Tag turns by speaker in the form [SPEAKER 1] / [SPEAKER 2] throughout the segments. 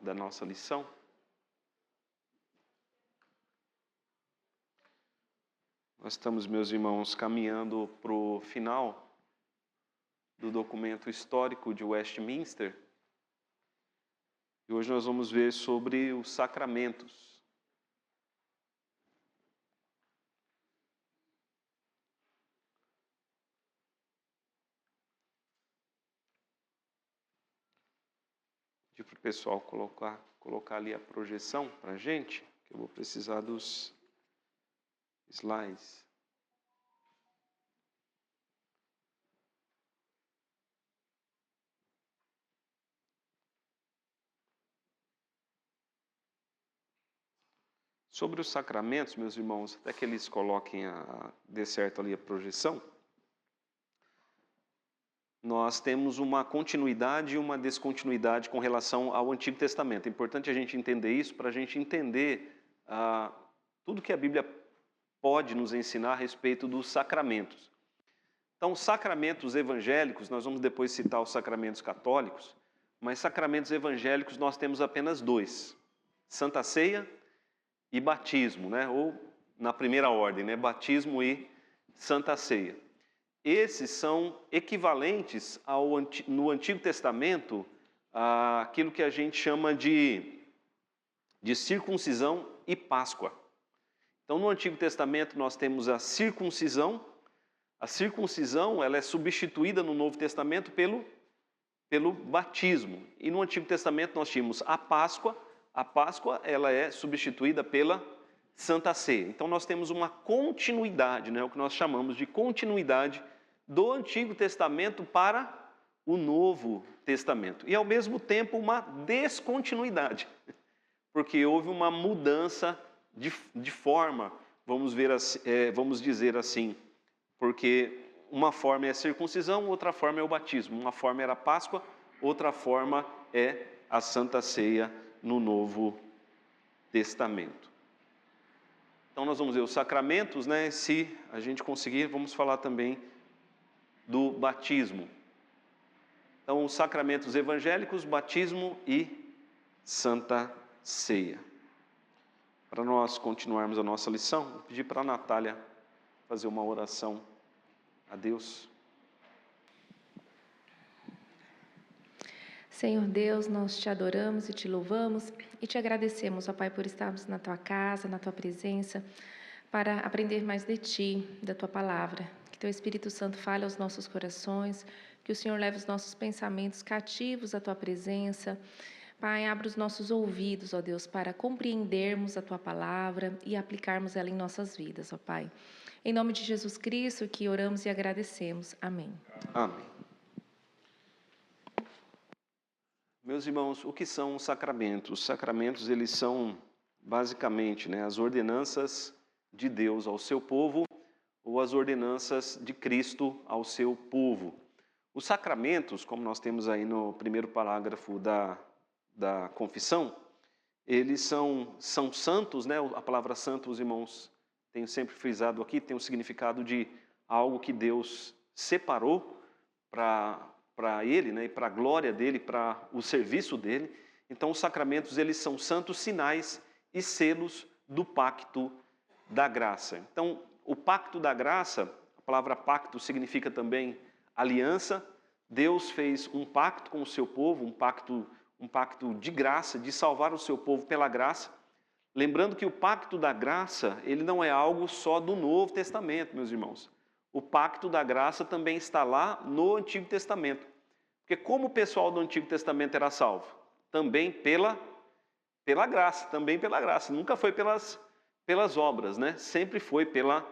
[SPEAKER 1] da nossa lição. Nós estamos, meus irmãos, caminhando para o final do documento histórico de Westminster. E hoje nós vamos ver sobre os sacramentos. Pedir para o pessoal colocar ali a projeção para a gente, que eu vou precisar dos slides. Sobre os sacramentos, meus irmãos, até que eles coloquem, dê certo ali a projeção, nós temos uma continuidade e uma descontinuidade com relação ao Antigo Testamento. É importante a gente entender isso para a gente entender tudo que a Bíblia pode nos ensinar a respeito dos sacramentos. Então, sacramentos evangélicos, nós vamos depois citar os sacramentos católicos, mas sacramentos evangélicos nós temos apenas dois: Santa Ceia e batismo, né? Ou na primeira ordem, né? Batismo e Santa Ceia. Esses são equivalentes no Antigo Testamento àquilo que a gente chama de circuncisão e Páscoa. Então, no Antigo Testamento nós temos a circuncisão. A circuncisão ela é substituída no Novo Testamento pelo batismo. E no Antigo Testamento nós tínhamos a Páscoa. A Páscoa ela é substituída pela Santa Ceia. Então nós temos uma continuidade, né? O que nós chamamos de continuidade do Antigo Testamento para o Novo Testamento. E ao mesmo tempo uma descontinuidade, porque houve uma mudança de forma, vamos dizer assim, porque uma forma é a circuncisão, outra forma é o batismo. Uma forma era a Páscoa, outra forma é a Santa Ceia no Novo Testamento. Então nós vamos ver os sacramentos, né? Se a gente conseguir, vamos falar também do batismo. Então, os sacramentos evangélicos, batismo e Santa Ceia. Para nós continuarmos a nossa lição, vou pedir para a Natália fazer uma oração a Deus.
[SPEAKER 2] Senhor Deus, nós te adoramos e te louvamos e te agradecemos, ó Pai, por estarmos na tua casa, na tua presença, para aprender mais de ti, da tua palavra. Que teu Espírito Santo fale aos nossos corações, que o Senhor leve os nossos pensamentos cativos à tua presença. Pai, abre os nossos ouvidos, ó Deus, para compreendermos a tua palavra e aplicarmos ela em nossas vidas, ó Pai. Em nome de Jesus Cristo, que oramos e agradecemos. Amém.
[SPEAKER 1] Amém. Meus irmãos, o que são os sacramentos? Os sacramentos, eles são basicamente, né, as ordenanças de Deus ao seu povo ou as ordenanças de Cristo ao seu povo. Os sacramentos, como nós temos aí no primeiro parágrafo da confissão, eles são santos, né? A palavra santo, os irmãos têm sempre frisado aqui, tem o significado de algo que Deus separou para Ele, né? E para a glória dEle, para o serviço dEle. Então, os sacramentos, eles são santos sinais e selos do pacto da graça. Então, o pacto da graça, a palavra pacto significa também aliança. Deus fez um pacto com o seu povo, um pacto de graça, de salvar o seu povo pela graça. Lembrando que o pacto da graça, ele não é algo só do Novo Testamento, meus irmãos. O pacto da graça também está lá no Antigo Testamento. Porque como o pessoal do Antigo Testamento era salvo? Também pela graça, também pela graça. Nunca foi pelas obras, né? Sempre foi pela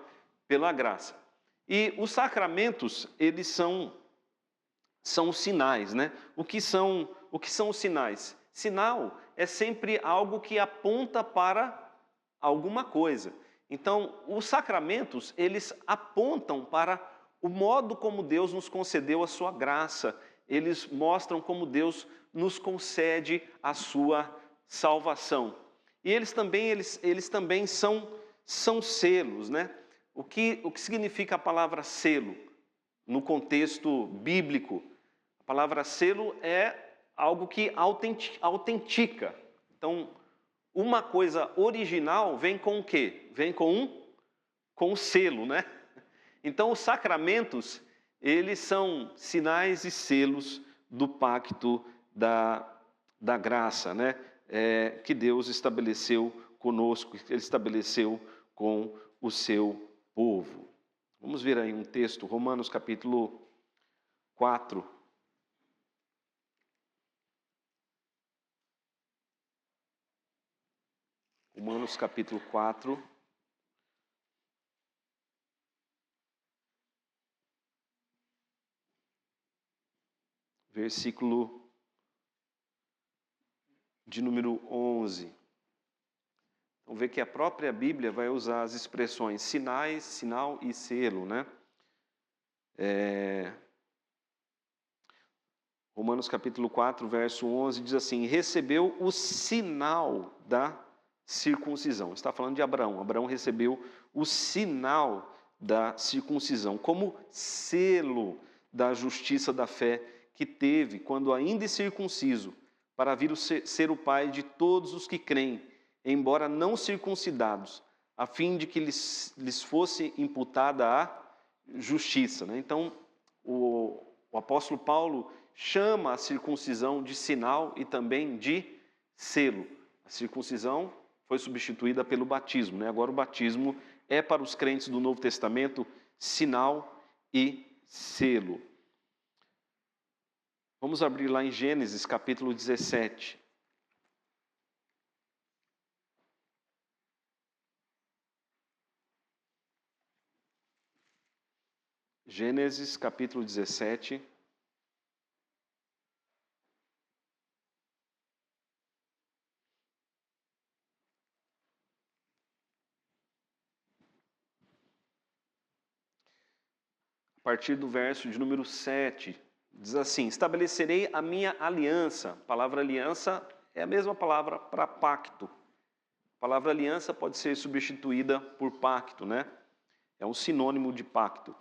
[SPEAKER 1] graça. E os sacramentos, eles são sinais, né? O que são os sinais? Sinal é sempre algo que aponta para alguma coisa. Então, os sacramentos, eles apontam para o modo como Deus nos concedeu a sua graça. Eles mostram como Deus nos concede a sua salvação. E eles também são selos, né? O que significa a palavra selo no contexto bíblico? A palavra selo é algo que autentica, Então, uma coisa original vem com o quê? Vem com o selo, né? Então, os sacramentos, eles são sinais e selos do pacto da graça, né? Que Deus estabeleceu conosco, que Ele estabeleceu com o seu povo. Vamos ver aí um texto, Romanos capítulo 4. Romanos capítulo 4. Versículo de número 11. Então, vê que a própria Bíblia vai usar as expressões sinais, sinal e selo, né? Romanos capítulo 4, verso 11, diz assim: recebeu o sinal da circuncisão. Está falando de Abraão. Abraão recebeu o sinal da circuncisão, como selo da justiça da fé que teve quando ainda incircunciso, para vir ser o pai de todos os que creem, embora não circuncidados, a fim de que lhes fosse imputada a justiça. Né? Então, o apóstolo Paulo chama a circuncisão de sinal e também de selo. A circuncisão foi substituída pelo batismo, né? Agora o batismo é para os crentes do Novo Testamento sinal e selo. Vamos abrir lá em Gênesis capítulo 17. Gênesis capítulo 17. A partir do verso de número 7, diz assim: estabelecerei a minha aliança. A palavra aliança é a mesma palavra para pacto. A palavra aliança pode ser substituída por pacto, né? É um sinônimo de pacto.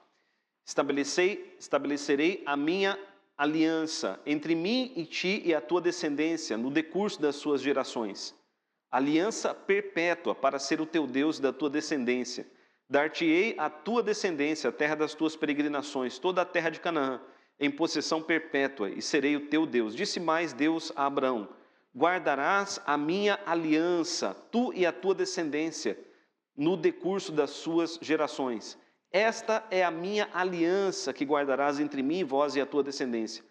[SPEAKER 1] Estabelecerei a minha aliança entre mim e ti e a tua descendência no decurso das suas gerações. Aliança perpétua para ser o teu Deus e da tua descendência. Dar-te-ei a tua descendência, a terra das tuas peregrinações, toda a terra de Canaã, em possessão perpétua, e serei o teu Deus. Disse mais Deus a Abraão: guardarás a minha aliança, tu e a tua descendência, no decurso das suas gerações. Esta é a minha aliança que guardarás entre mim e vós e a tua descendência.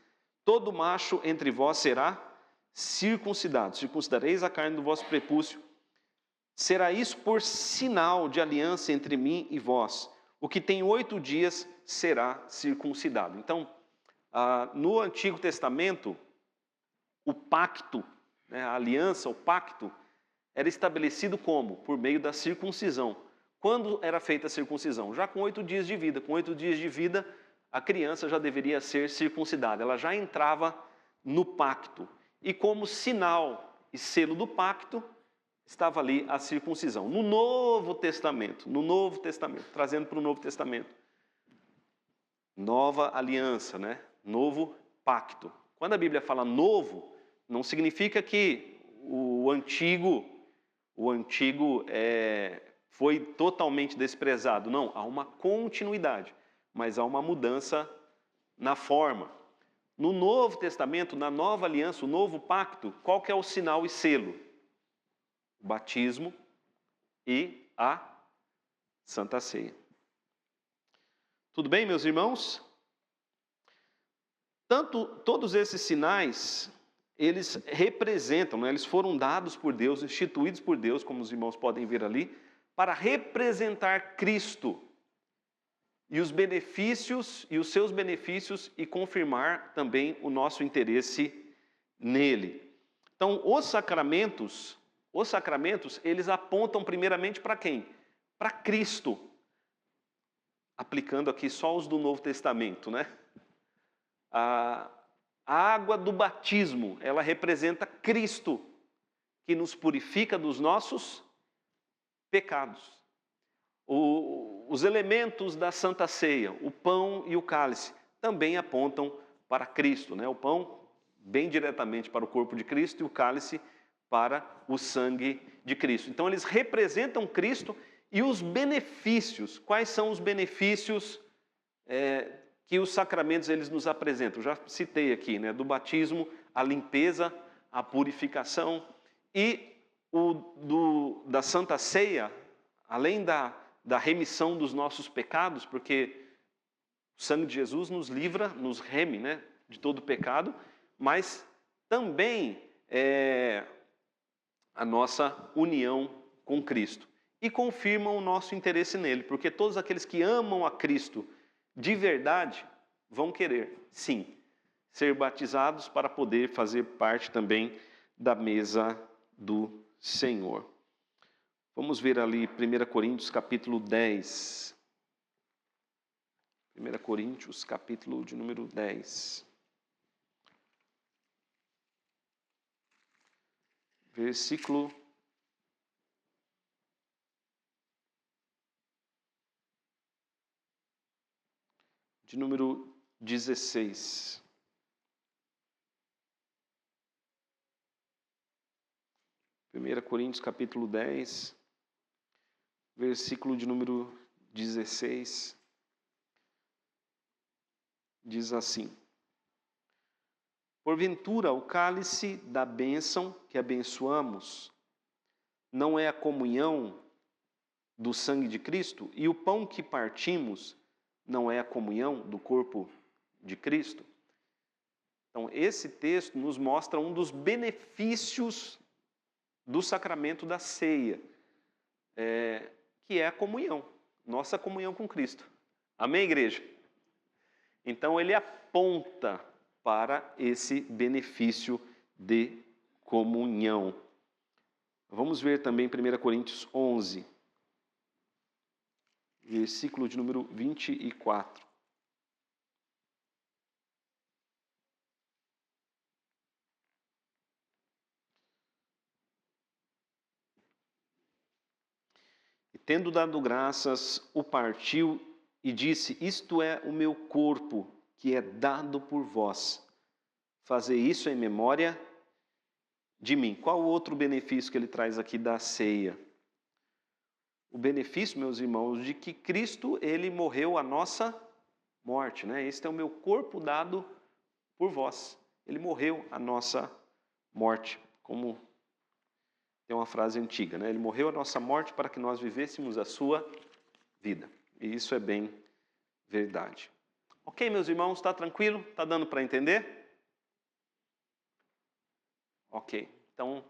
[SPEAKER 1] Todo macho entre vós será circuncidado. Circuncidareis a carne do vosso prepúcio. Será isso por sinal de aliança entre mim e vós. O que tem 8 dias será circuncidado. Então, no Antigo Testamento, o pacto, né, a aliança, o pacto, era estabelecido como? Por meio da circuncisão. Quando era feita a circuncisão? Já com 8 dias de vida. Com 8 dias de vida, a criança já deveria ser circuncidada. Ela já entrava no pacto. E como sinal e selo do pacto, estava ali a circuncisão. No Novo Testamento, trazendo para o Novo Testamento. Nova aliança, né? Novo pacto. Quando a Bíblia fala novo, não significa que o antigo foi totalmente desprezado. Não, há uma continuidade, mas há uma mudança na forma. No Novo Testamento, na nova aliança, o novo pacto, qual que é o sinal e selo? O batismo e a Santa Ceia. Tudo bem, meus irmãos? Todos esses sinais, eles representam, né? Eles foram dados por Deus, instituídos por Deus, como os irmãos podem ver ali, para representar Cristo e os benefícios e os seus benefícios e confirmar também o nosso interesse nele. Então, os sacramentos, eles apontam primeiramente para quem? Para Cristo. Aplicando aqui só os do Novo Testamento, né? A água do batismo, ela representa Cristo, que nos purifica dos nossos pecados. Os elementos da Santa Ceia, o pão e o cálice, também apontam para Cristo, né? O pão, bem diretamente para o corpo de Cristo, e o cálice para o sangue de Cristo. Então, eles representam Cristo e os benefícios. Quais são os benefícios que os sacramentos eles nos apresentam? Já citei aqui, né? Do batismo, a limpeza, a purificação e da Santa Ceia, além da remissão dos nossos pecados, porque o sangue de Jesus nos livra, nos reme, né, de todo pecado, mas também a nossa união com Cristo. E confirmam o nosso interesse nele, porque todos aqueles que amam a Cristo de verdade vão querer, sim, ser batizados para poder fazer parte também da mesa do Senhor. Vamos ver ali 1 Coríntios capítulo 10. 1 Coríntios capítulo de número 10. Versículo de número 16. 1 Coríntios capítulo 10, versículo de número 16, diz assim: porventura o cálice da bênção que abençoamos não é a comunhão do sangue de Cristo? E o pão que partimos não é a comunhão do corpo de Cristo? Então, esse texto nos mostra um dos benefícios do sacramento da ceia, que é a comunhão, nossa comunhão com Cristo. Amém, igreja? Então, ele aponta para esse benefício de comunhão. Vamos ver também 1 Coríntios 11, versículo de número 24. E tendo dado graças, o partiu e disse: isto é o meu corpo, que é dado por vós. Fazei isso em memória de mim. Qual o outro benefício que ele traz aqui da ceia? O benefício, meus irmãos, de que Cristo, ele morreu a nossa morte, né? Este é o meu corpo dado por vós. Ele morreu a nossa morte, como tem uma frase antiga, né? Ele morreu a nossa morte para que nós vivêssemos a sua vida. E isso é bem verdade. Ok, meus irmãos, está tranquilo? Está dando para entender? Ok. Então,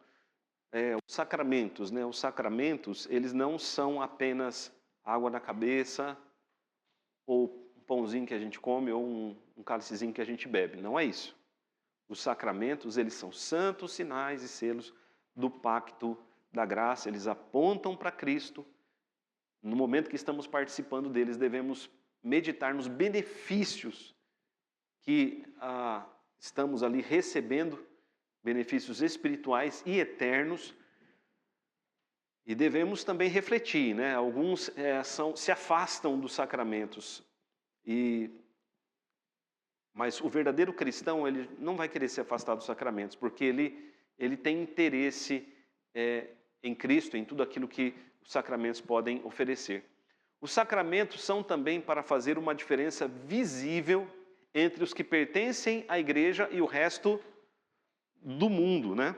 [SPEAKER 1] os sacramentos, né? Os sacramentos, eles não são apenas água na cabeça, ou um pãozinho que a gente come, ou um cálicezinho que a gente bebe. Não é isso. Os sacramentos, eles são santos sinais e selos do pacto da graça. Eles apontam para Cristo. No momento que estamos participando deles, devemos meditar nos benefícios que estamos ali recebendo, benefícios espirituais e eternos. E devemos também refletir, né? Alguns se afastam dos sacramentos, mas o verdadeiro cristão, ele não vai querer se afastar dos sacramentos, porque ele tem interesse em Cristo, em tudo aquilo que os sacramentos podem oferecer. Os sacramentos são também para fazer uma diferença visível entre os que pertencem à igreja e o resto do mundo, né?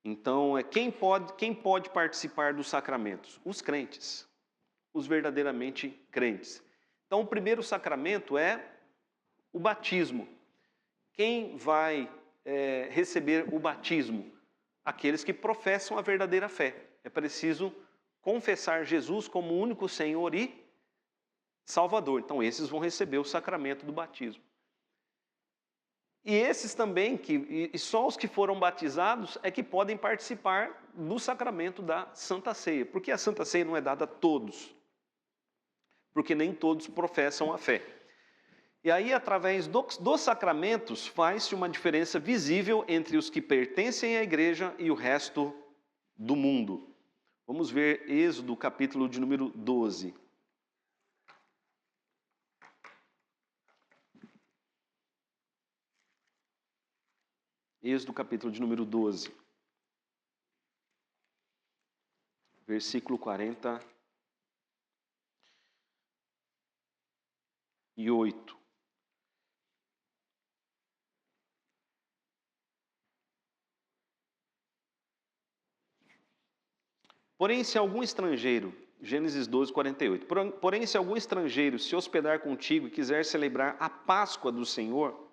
[SPEAKER 1] Então, quem pode participar dos sacramentos? Os crentes, os verdadeiramente crentes. Então, o primeiro sacramento é o batismo. Quem vai receber o batismo? Aqueles que professam a verdadeira fé. É preciso confessar Jesus como o único Senhor e Salvador. Então, esses vão receber o sacramento do batismo. E esses também, e só os que foram batizados é que podem participar do sacramento da Santa Ceia. Porque a Santa Ceia não é dada a todos. Porque nem todos professam a fé. E aí, através dos sacramentos, faz-se uma diferença visível entre os que pertencem à igreja e o resto do mundo. Vamos ver Êxodo, capítulo de número 12. Êxodo capítulo de número 12, versículo 48. Porém, se algum estrangeiro, Gênesis 12, 48. Porém, se algum estrangeiro se hospedar contigo e quiser celebrar a Páscoa do Senhor,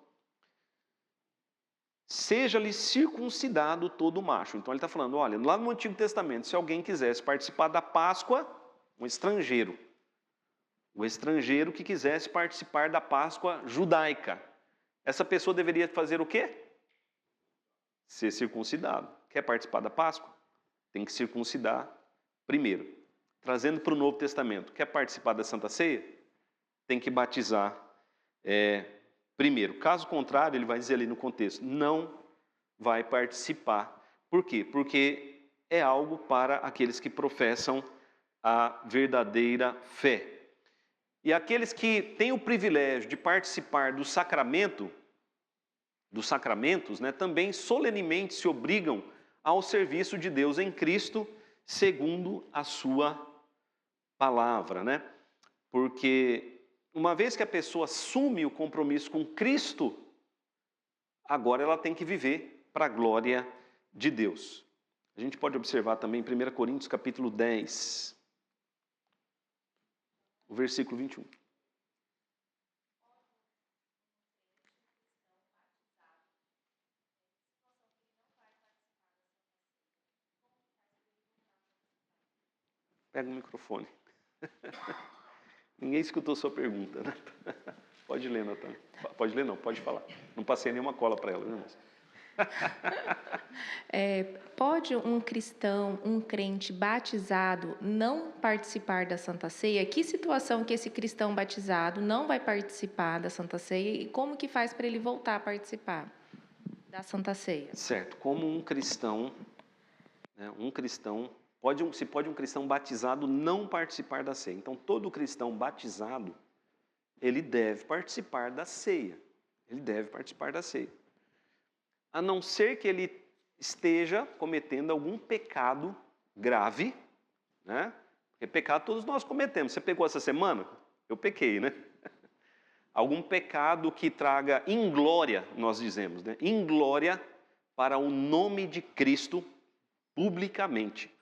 [SPEAKER 1] seja-lhe circuncidado todo macho. Então ele está falando, olha, lá no Antigo Testamento, se alguém quisesse participar da Páscoa, um estrangeiro, o estrangeiro que quisesse participar da Páscoa judaica, essa pessoa deveria fazer o quê? Ser circuncidado. Quer participar da Páscoa? Tem que circuncidar primeiro. Trazendo para o Novo Testamento, quer participar da Santa Ceia? Tem que batizar primeiro. Caso contrário, ele vai dizer ali no contexto, não vai participar. Por quê? Porque é algo para aqueles que professam a verdadeira fé. E aqueles que têm o privilégio de participar do sacramento, dos sacramentos, né, também solenemente se obrigam ao serviço de Deus em Cristo, segundo a sua palavra, né? Porque uma vez que a pessoa assume o compromisso com Cristo, agora ela tem que viver para a glória de Deus. A gente pode observar também em 1 Coríntios capítulo 10, o versículo 21. Pega o microfone. Ninguém escutou sua pergunta, né? Pode ler, Natan. Pode ler não, pode falar. Não passei nenhuma cola para ela, viu, moça?
[SPEAKER 2] Pode um cristão, um crente batizado não participar da Santa Ceia? Que situação que esse cristão batizado não vai participar da Santa Ceia e como que faz para ele voltar a participar da Santa Ceia?
[SPEAKER 1] Certo, como um cristão, né, se pode um cristão batizado não participar da ceia. Então, todo cristão batizado, ele deve participar da ceia. Ele deve participar da ceia. A não ser que ele esteja cometendo algum pecado grave, né? Porque pecado todos nós cometemos. Você pecou essa semana? Eu pequei, né? Algum pecado que traga inglória, nós dizemos, né? Inglória para o nome de Cristo publicamente.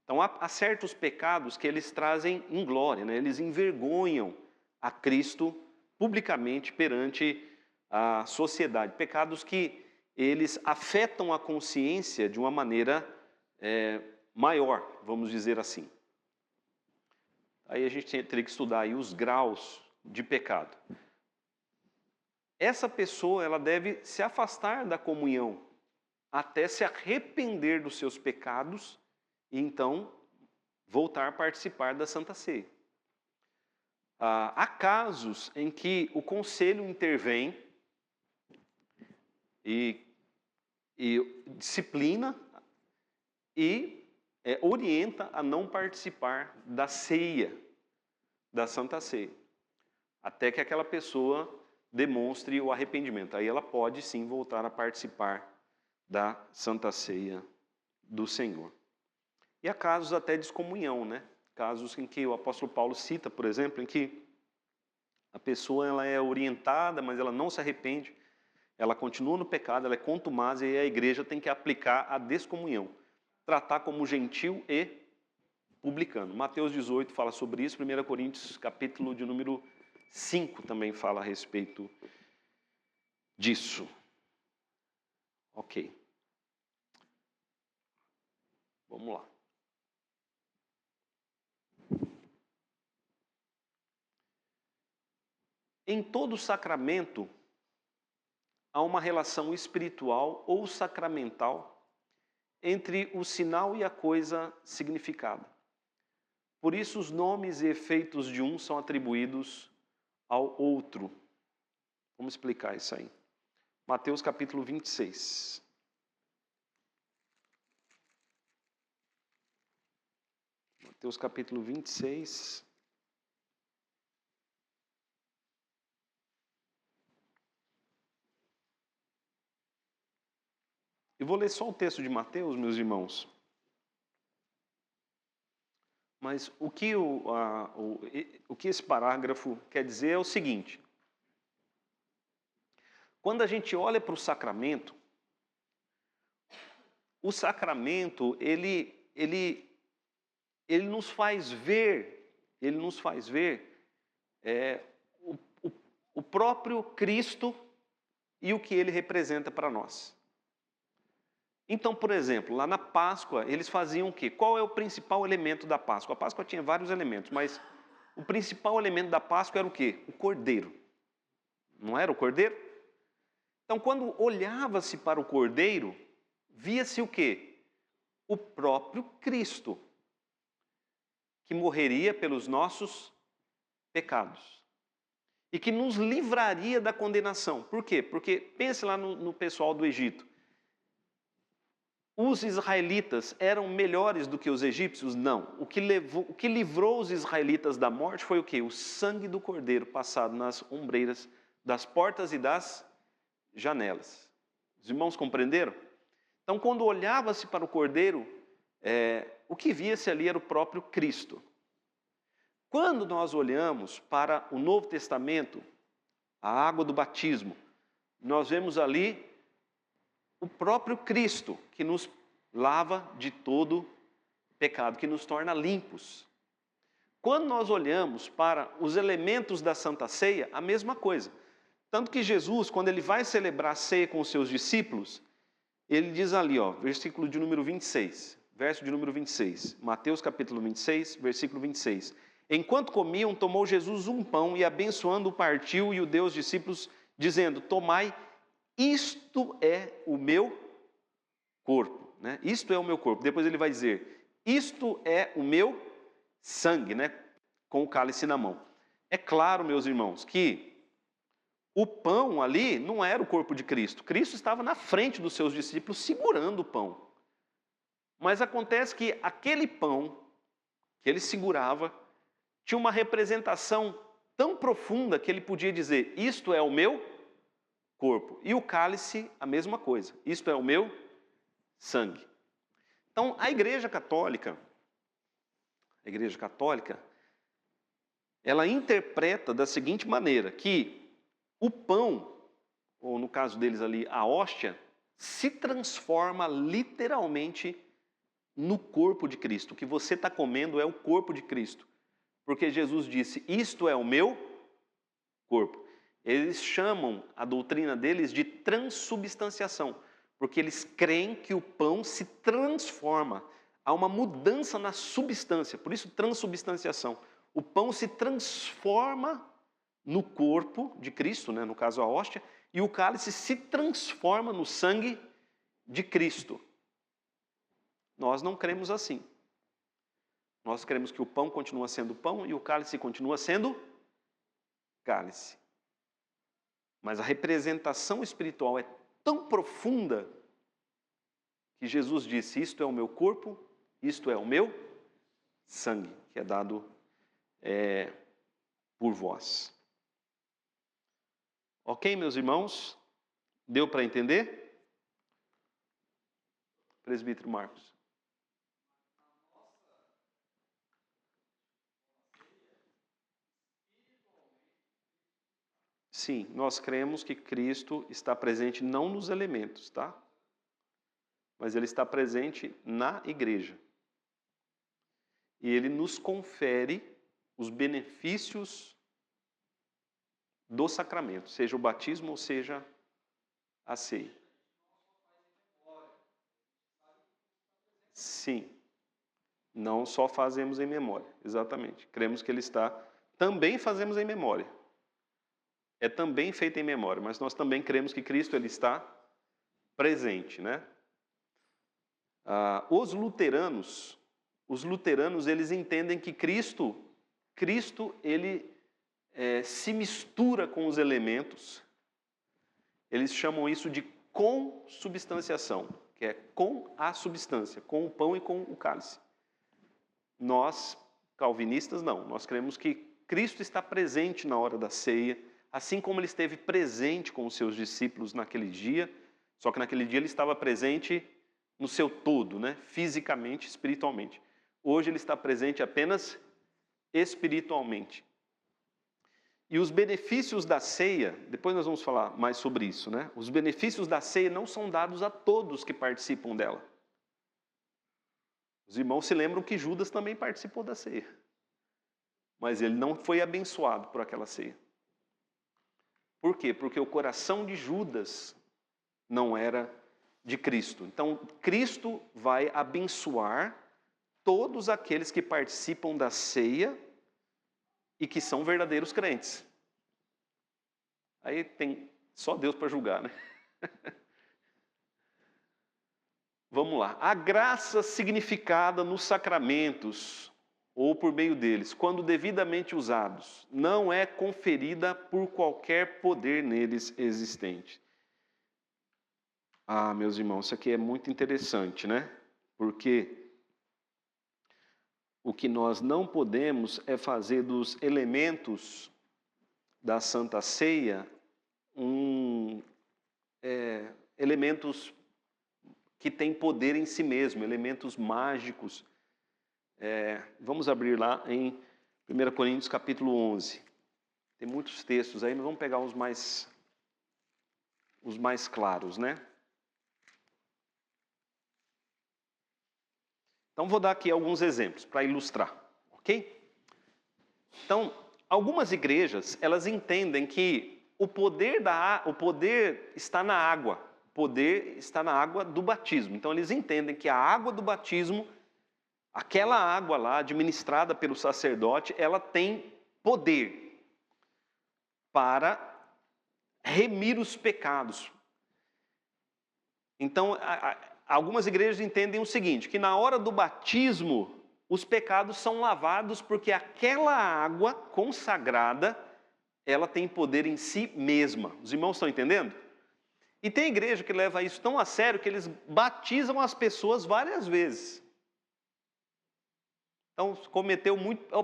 [SPEAKER 1] Então, há certos pecados que eles trazem inglória, né? Eles envergonham a Cristo publicamente perante a sociedade. Pecados que eles afetam a consciência de uma maneira maior, vamos dizer assim. Aí a gente teria que estudar aí os graus de pecado. Essa pessoa, ela deve se afastar da comunhão até se arrepender dos seus pecados e então voltar a participar da Santa Ceia. Há casos em que o conselho intervém e disciplina e orienta a não participar da ceia, da Santa Ceia, até que aquela pessoa demonstre o arrependimento. Aí ela pode sim voltar a participar da Santa Ceia do Senhor. E há casos até de excomunhão, né? Casos em que o apóstolo Paulo cita, por exemplo, em que a pessoa ela é orientada, mas ela não se arrepende, ela continua no pecado, ela é contumaz e a igreja tem que aplicar a descomunhão, tratar como gentil e publicano. Mateus 18 fala sobre isso, 1 Coríntios capítulo de número 5 também fala a respeito disso. Ok. Vamos lá. Em todo sacramento, há uma relação espiritual ou sacramental entre o sinal e a coisa significada. Por isso, os nomes e efeitos de um são atribuídos ao outro. Vamos explicar isso aí. Mateus capítulo 26. Mateus capítulo 26. Eu vou ler só o texto de Mateus, meus irmãos. Mas o que esse parágrafo quer dizer é o seguinte. Quando a gente olha para o sacramento, ele nos faz ver, o próprio Cristo e o que ele representa para nós. Então, por exemplo, lá na Páscoa, eles faziam o quê? Qual é o principal elemento da Páscoa? A Páscoa tinha vários elementos, mas o principal elemento da Páscoa era o quê? O cordeiro. Não era o cordeiro? Então, quando olhava-se para o cordeiro, via-se o quê? O próprio Cristo, que morreria pelos nossos pecados e que nos livraria da condenação. Por quê? Porque pense lá no pessoal do Egito. Os israelitas eram melhores do que os egípcios? Não. O que livrou os israelitas da morte foi o quê? O sangue do cordeiro passado nas ombreiras das portas e das janelas. Os irmãos compreenderam? Então, quando olhava-se para o cordeiro, o que via-se ali era o próprio Cristo. Quando nós olhamos para o Novo Testamento, a água do batismo, nós vemos ali o próprio Cristo, que nos lava de todo pecado, que nos torna limpos. Quando nós olhamos para os elementos da Santa Ceia, a mesma coisa. Tanto que Jesus, quando ele vai celebrar a ceia com os seus discípulos, ele diz ali, versículo de número 26, verso de número 26, Mateus capítulo 26, versículo 26. Enquanto comiam, tomou Jesus um pão e abençoando o partiu e o deu aos discípulos, dizendo, tomai, isto é o meu corpo, né? Isto é o meu corpo. Depois ele vai dizer, isto é o meu sangue, né? Com o cálice na mão. É claro, meus irmãos, que o pão ali não era o corpo de Cristo. Cristo estava na frente dos seus discípulos segurando o pão. Mas acontece que aquele pão que ele segurava tinha uma representação tão profunda que ele podia dizer, isto é o meu corpo. E o cálice, a mesma coisa. Isto é o meu sangue. Então, a Igreja Católica, ela interpreta da seguinte maneira, que o pão, ou no caso deles ali, a hóstia, se transforma literalmente no corpo de Cristo. O que você está comendo é o corpo de Cristo. Porque Jesus disse, isto é o meu corpo. Eles chamam a doutrina deles de transubstanciação, porque eles creem que o pão se transforma, há uma mudança na substância, por isso transubstanciação. O pão se transforma no corpo de Cristo, né, no caso a hóstia, e o cálice se transforma no sangue de Cristo. Nós não cremos assim. Nós cremos que o pão continua sendo pão e o cálice continua sendo cálice. Mas a representação espiritual é tão profunda que Jesus disse, isto é o meu corpo, isto é o meu sangue, que é dado por vós. Ok, meus irmãos? Deu para entender? Presbítero Marcos. Sim, nós cremos que Cristo está presente não nos elementos, tá? Mas ele está presente na igreja. E ele nos confere os benefícios do sacramento, seja o batismo ou seja a ceia. Sim, não só fazemos em memória, exatamente. Cremos que ele está, também fazemos em memória. É também feito em memória, mas nós também cremos que Cristo ele está presente, né? Os luteranos eles entendem que Cristo ele se mistura com os elementos. Eles chamam isso de consubstanciação, que é com a substância, com o pão e com o cálice. Nós, calvinistas, não. Nós cremos que Cristo está presente na hora da ceia, assim como ele esteve presente com os seus discípulos naquele dia, Só que naquele dia ele estava presente no seu todo, né? Fisicamente, espiritualmente. Hoje ele está presente apenas espiritualmente. E os benefícios da ceia, depois nós vamos falar mais sobre isso, né? Os benefícios da ceia não são dados a todos que participam dela. Os irmãos se lembram que Judas também participou da ceia. Mas ele não foi abençoado por aquela ceia. Por quê? Porque o coração de Judas não era de Cristo. Então, Cristo vai abençoar todos aqueles que participam da ceia e que são verdadeiros crentes. Aí tem só Deus para julgar, né? Vamos lá. A graça significada nos sacramentos, ou por meio deles, quando devidamente usados, não é conferida por qualquer poder neles existente. Ah, meus irmãos, isso aqui é muito interessante, né? Porque o que nós não podemos é fazer dos elementos da Santa Ceia elementos que têm poder em si mesmo, elementos mágicos. Vamos abrir lá em 1 Coríntios capítulo 11. Tem muitos textos aí, mas vamos pegar os mais claros, né? Então, vou dar aqui alguns exemplos para ilustrar, ok? Então, algumas igrejas, elas entendem que o poder está na água. O poder está na água do batismo. Então, eles entendem que a água do batismo, aquela água lá, administrada pelo sacerdote, ela tem poder para remir os pecados. Então, algumas igrejas entendem o seguinte, que na hora do batismo, os pecados são lavados porque aquela água consagrada, ela tem poder em si mesma. Os irmãos estão entendendo? E tem igreja que leva isso tão a sério que eles batizam as pessoas várias vezes. Então,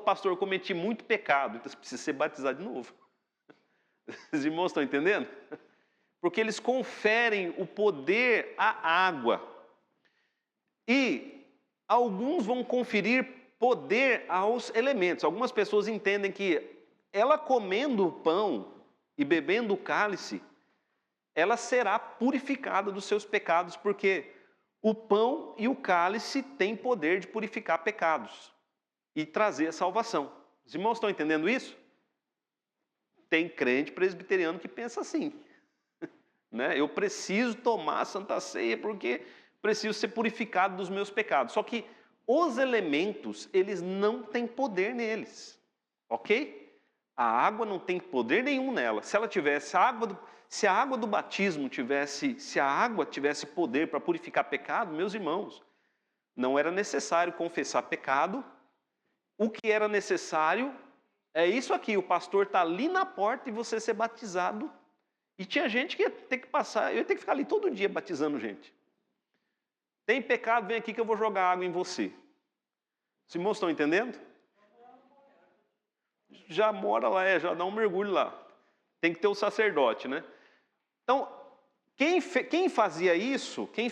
[SPEAKER 1] pastor, eu cometi muito pecado, então você precisa ser batizado de novo. Os irmãos estão entendendo? Porque eles conferem o poder à água. E alguns vão conferir poder aos elementos. Algumas pessoas entendem que ela comendo o pão e bebendo o cálice, ela será purificada dos seus pecados, porque o pão e o cálice têm poder de purificar pecados e trazer a salvação. Os irmãos estão entendendo isso? Tem crente presbiteriano que pensa assim, né? Eu preciso tomar a Santa Ceia porque preciso ser purificado dos meus pecados. Só que os elementos, eles não têm poder neles, ok? A água não tem poder nenhum nela. Se ela tivesse se a água do batismo se a água tivesse poder para purificar pecado, meus irmãos, não era necessário confessar pecado. O que era necessário é isso aqui, o pastor está ali na porta e você ser batizado. E tinha gente que ia ter que passar, eu ia ter que ficar ali todo dia batizando gente. Tem pecado, vem aqui que eu vou jogar água em você. Os irmãos estão entendendo? Já mora lá, já dá um mergulho lá. Tem que ter o sacerdote, né? Então, quem fazia isso, quem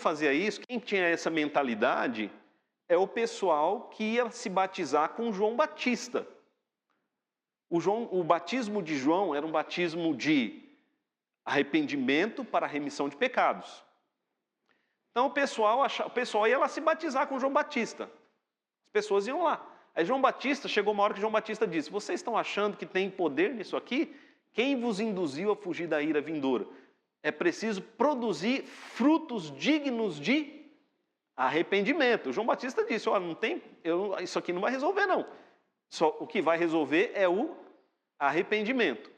[SPEAKER 1] tinha essa mentalidade, é o pessoal que ia se batizar com João Batista. O batismo de João era um batismo de arrependimento para a remissão de pecados. Então o pessoal ia lá se batizar com João Batista. As pessoas iam lá. Aí João Batista, chegou uma hora que João Batista disse: vocês estão achando que tem poder nisso aqui? Quem vos induziu a fugir da ira vindoura? É preciso produzir frutos dignos de arrependimento. João Batista disse: olha, isso aqui não vai resolver não. Só o que vai resolver é o arrependimento.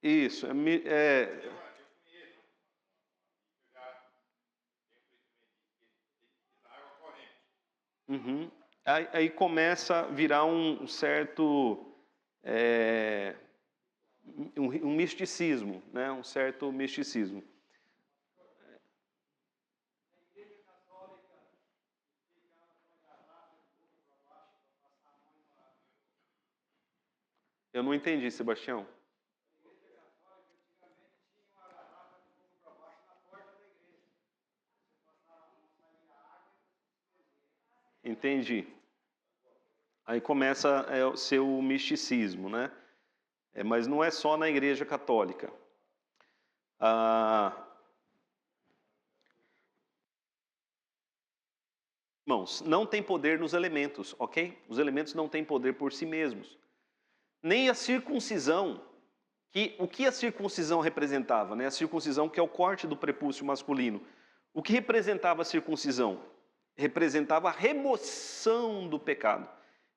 [SPEAKER 1] Isso, Uhum. Aí começa a virar um certo um misticismo, né? Um certo misticismo. Eu não entendi, Sebastião. Entendi. Aí começa a ser o misticismo, né? Mas não é só na Igreja Católica. Irmãos, não tem poder nos elementos, ok? Os elementos não têm poder por si mesmos. Nem a circuncisão, o que a circuncisão representava, né? A circuncisão, que é o corte do prepúcio masculino. O que representava a circuncisão? Representava a remoção do pecado.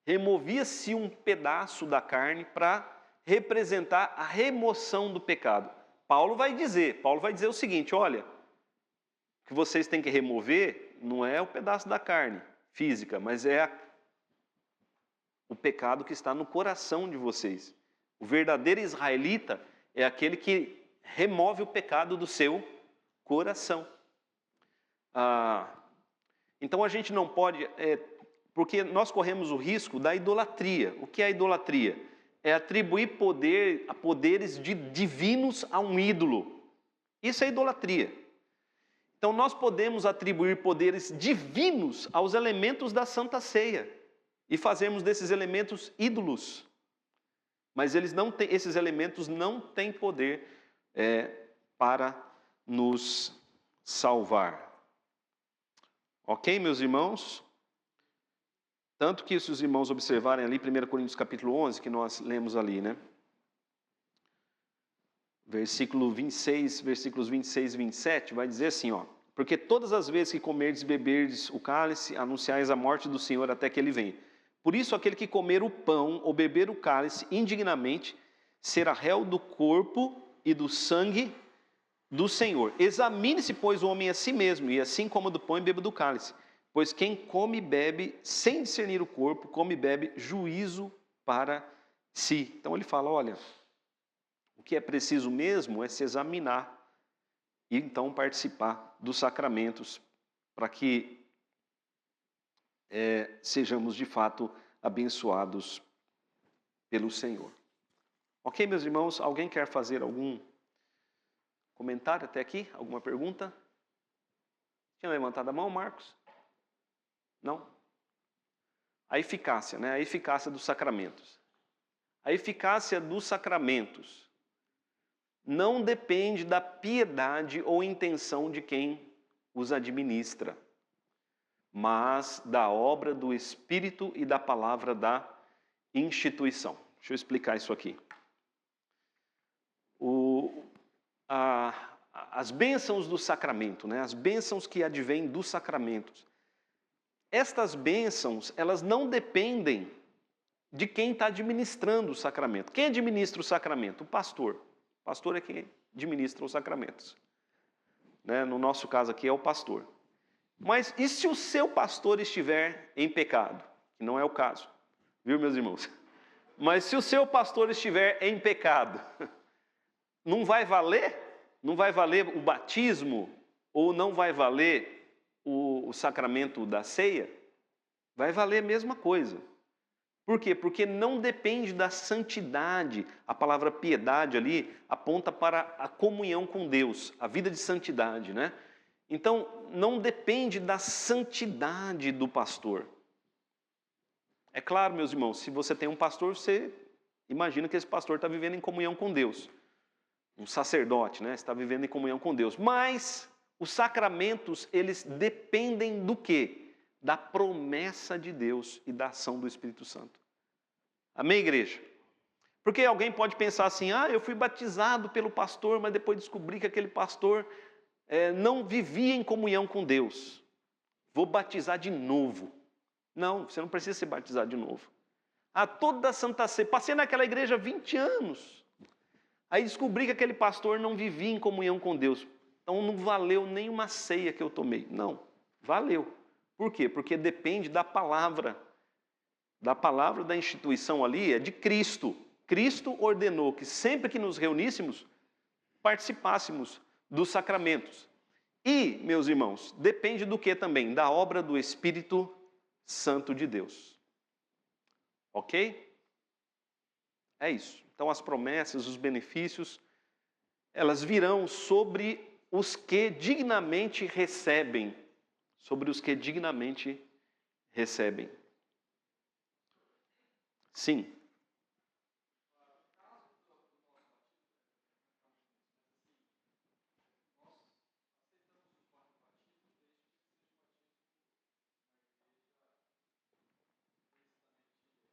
[SPEAKER 1] Removia-se um pedaço da carne para representar a remoção do pecado. Paulo vai dizer o seguinte: olha, o que vocês têm que remover não é o pedaço da carne física, mas é o pecado que está no coração de vocês. O verdadeiro israelita é aquele que remove o pecado do seu coração. Então a gente não pode, porque nós corremos o risco da idolatria. O que é a idolatria? É atribuir poderes divinos a um ídolo. Isso é idolatria. Então nós podemos atribuir poderes divinos aos elementos da Santa Ceia e fazermos desses elementos ídolos. Mas esses elementos não têm poder para nos salvar. Ok, meus irmãos? Tanto que se os irmãos observarem ali 1 Coríntios capítulo 11, que nós lemos ali, né? Versículos 26 e 27, vai dizer assim, ó: porque todas as vezes que comerdes e beberdes o cálice, anunciais a morte do Senhor até que Ele venha. Por isso, aquele que comer o pão ou beber o cálice indignamente, será réu do corpo e do sangue do Senhor. Examine-se, pois, o homem a si mesmo, e assim coma do pão e beba do cálice. Pois quem come e bebe, sem discernir o corpo, come e bebe juízo para si. Então ele fala, olha, o que é preciso mesmo é se examinar e então participar dos sacramentos para que sejamos de fato abençoados pelo Senhor. Ok, meus irmãos? Alguém quer fazer algum comentário até aqui? Alguma pergunta? Tinha levantado a mão, Marcos? Não? A eficácia, né? A eficácia dos sacramentos. A eficácia dos sacramentos não depende da piedade ou intenção de quem os administra, mas da obra do Espírito e da palavra da instituição. Deixa eu explicar isso aqui. As bênçãos do sacramento, né? As bênçãos que advêm dos sacramentos. Estas bênçãos, elas não dependem de quem está administrando o sacramento. Quem administra o sacramento? O pastor. O pastor é quem administra os sacramentos. Né? No nosso caso aqui é o pastor. Mas e se o seu pastor estiver em pecado? Que não é o caso, viu, meus irmãos? Mas se o seu pastor estiver em pecado, não vai valer? Não vai valer o batismo? Ou não vai valer o sacramento da ceia? Vai valer a mesma coisa. Por quê? Porque não depende da santidade. A palavra piedade ali aponta para a comunhão com Deus, a vida de santidade, né? Então, não depende da santidade do pastor. É claro, meus irmãos, se você tem um pastor, você imagina que esse pastor está vivendo em comunhão com Deus. Um sacerdote, né? Está vivendo em comunhão com Deus. Mas os sacramentos, eles dependem do quê? Da promessa de Deus e da ação do Espírito Santo. Amém, igreja? Porque alguém pode pensar assim, eu fui batizado pelo pastor, mas depois descobri que aquele pastor não vivia em comunhão com Deus. Vou batizar de novo. Não, você não precisa ser batizado de novo. Toda a Santa Ceia, passei naquela igreja 20 anos. Aí descobri que aquele pastor não vivia em comunhão com Deus. Então não valeu nenhuma ceia que eu tomei. Não, valeu. Por quê? Porque depende da palavra. Da palavra da instituição ali é de Cristo. Cristo ordenou que sempre que nos reuníssemos, participássemos dos sacramentos. E, meus irmãos, depende do que também? Da obra do Espírito Santo de Deus. Ok? É isso. Então as promessas, os benefícios, elas virão sobre os que dignamente recebem. Sobre os que dignamente recebem. Sim.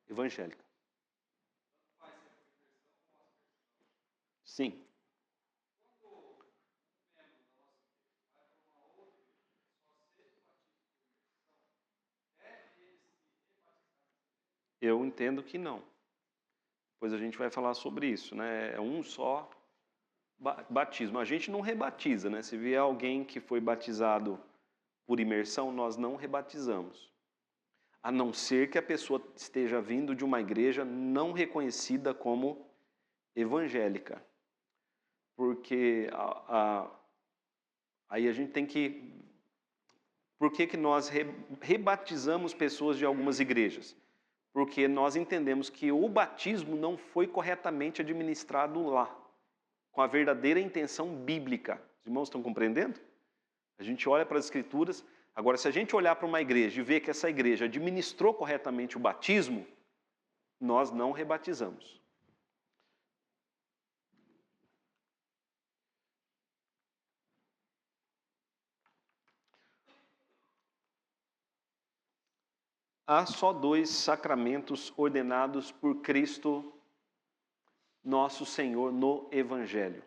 [SPEAKER 1] Evangélica. Sim. Eu entendo que não. Depois a gente vai falar sobre isso, né? É um só batismo. A gente não rebatiza, né? Se vier alguém que foi batizado por imersão, nós não rebatizamos. A não ser que a pessoa esteja vindo de uma igreja não reconhecida como evangélica. Porque aí a gente tem que... Por que nós rebatizamos pessoas de algumas igrejas? Porque nós entendemos que o batismo não foi corretamente administrado lá, com a verdadeira intenção bíblica. Os irmãos estão compreendendo? A gente olha para as Escrituras. Agora, se a gente olhar para uma igreja e ver que essa igreja administrou corretamente o batismo, nós não rebatizamos. Há só 2 sacramentos ordenados por Cristo, nosso Senhor, no Evangelho: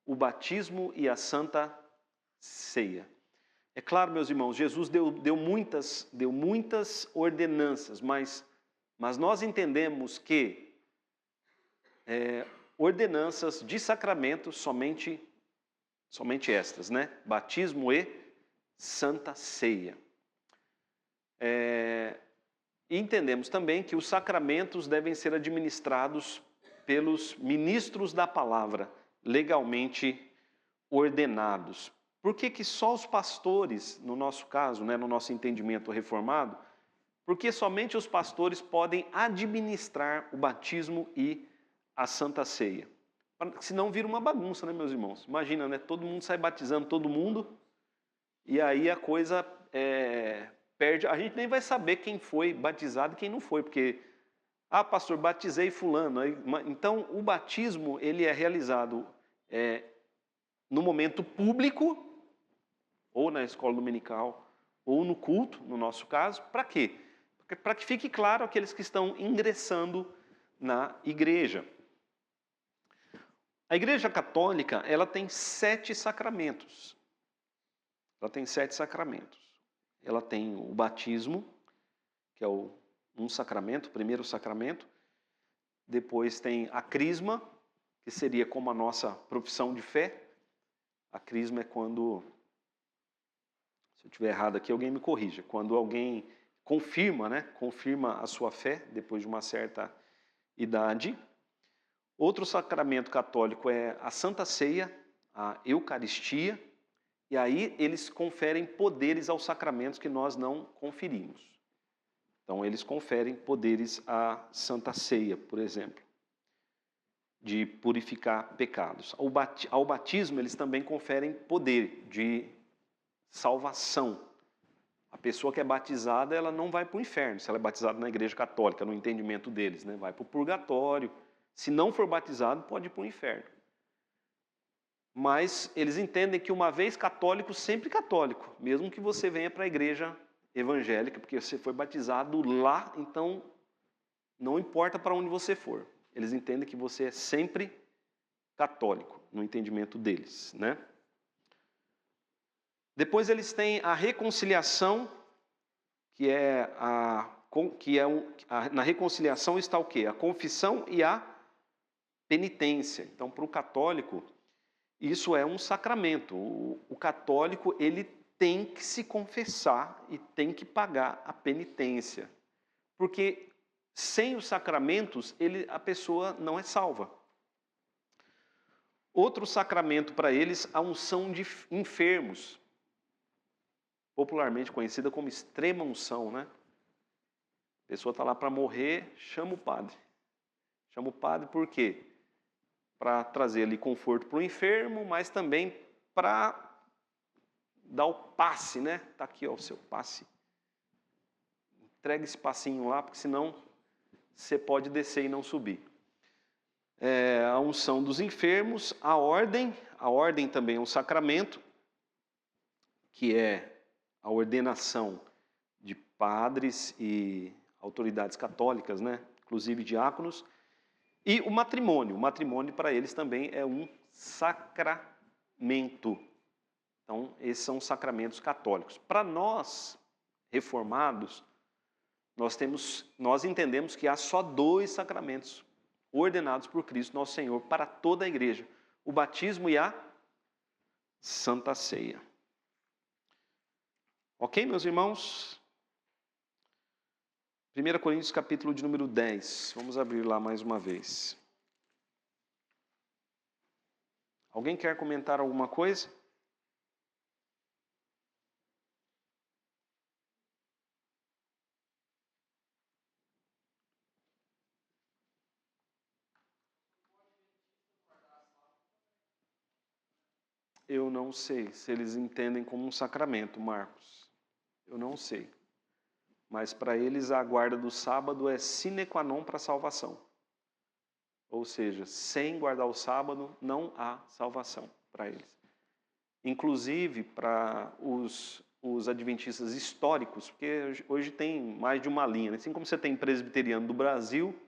[SPEAKER 1] o batismo e a Santa Ceia. É claro, meus irmãos, Jesus deu muitas ordenanças, mas nós entendemos que ordenanças de sacramentos somente estas, né? Batismo e Santa Ceia. E entendemos também que os sacramentos devem ser administrados pelos ministros da palavra, legalmente ordenados. Por que só os pastores, no nosso caso, né, no nosso entendimento reformado, porque somente os pastores podem administrar o batismo e a Santa Ceia? Senão vira uma bagunça, né, meus irmãos? Imagina, né, todo mundo sai batizando todo mundo e aí a coisa perde. A gente nem vai saber quem foi batizado e quem não foi, porque, pastor, batizei fulano. Então, o batismo ele é realizado no momento público, ou na escola dominical, ou no culto, no nosso caso. Para quê? Para que fique claro aqueles que estão ingressando na igreja. A Igreja Católica, ela tem 7 sacramentos. Ela tem 7 sacramentos. Ela tem o batismo, que é um sacramento, o primeiro sacramento. Depois tem a crisma, que seria como a nossa profissão de fé. A crisma é quando, se eu estiver errado aqui, alguém me corrija. Quando alguém confirma, né? Confirma a sua fé depois de uma certa idade. Outro sacramento católico é a Santa Ceia, a Eucaristia. E aí eles conferem poderes aos sacramentos que nós não conferimos. Então eles conferem poderes à Santa Ceia, por exemplo, de purificar pecados. Ao batismo eles também conferem poder de salvação. A pessoa que é batizada, ela não vai para o inferno, se ela é batizada na Igreja Católica, no entendimento deles, né? Vai para o purgatório. Se não for batizado, pode ir para o inferno. Mas eles entendem que uma vez católico, sempre católico. Mesmo que você venha para a igreja evangélica, porque você foi batizado lá, então não importa para onde você for. Eles entendem que você é sempre católico, no entendimento deles, né? Depois eles têm a reconciliação, na reconciliação está o quê? A confissão e a penitência. Então, para o católico, isso é um sacramento. O católico, ele tem que se confessar e tem que pagar a penitência. Porque sem os sacramentos, a pessoa não é salva. Outro sacramento para eles, a unção de enfermos. Popularmente conhecida como extrema unção, né? A pessoa está lá para morrer, chama o padre. Chama o padre por quê? Para trazer ali conforto para o enfermo, mas também para dar o passe, né? Está aqui, ó, o seu passe. Entrega esse passinho lá, porque senão você pode descer e não subir. A unção dos enfermos, a ordem também é um sacramento, que é a ordenação de padres e autoridades católicas, né? Inclusive diáconos, e o matrimônio para eles também é um sacramento. Então, esses são os sacramentos católicos. Para nós, reformados, nós entendemos que há só 2 sacramentos ordenados por Cristo nosso Senhor para toda a igreja: o batismo e a Santa Ceia. Ok, meus irmãos? 1 Coríntios capítulo de número 10. Vamos abrir lá mais uma vez. Alguém quer comentar alguma coisa? Eu não sei se eles entendem como um sacramento, Marcos. Eu não sei. Mas para eles a guarda do sábado é sine qua non para a salvação. Ou seja, sem guardar o sábado não há salvação para eles. Inclusive para os adventistas históricos, porque hoje tem mais de uma linha, né? Assim como você tem presbiteriano do Brasil,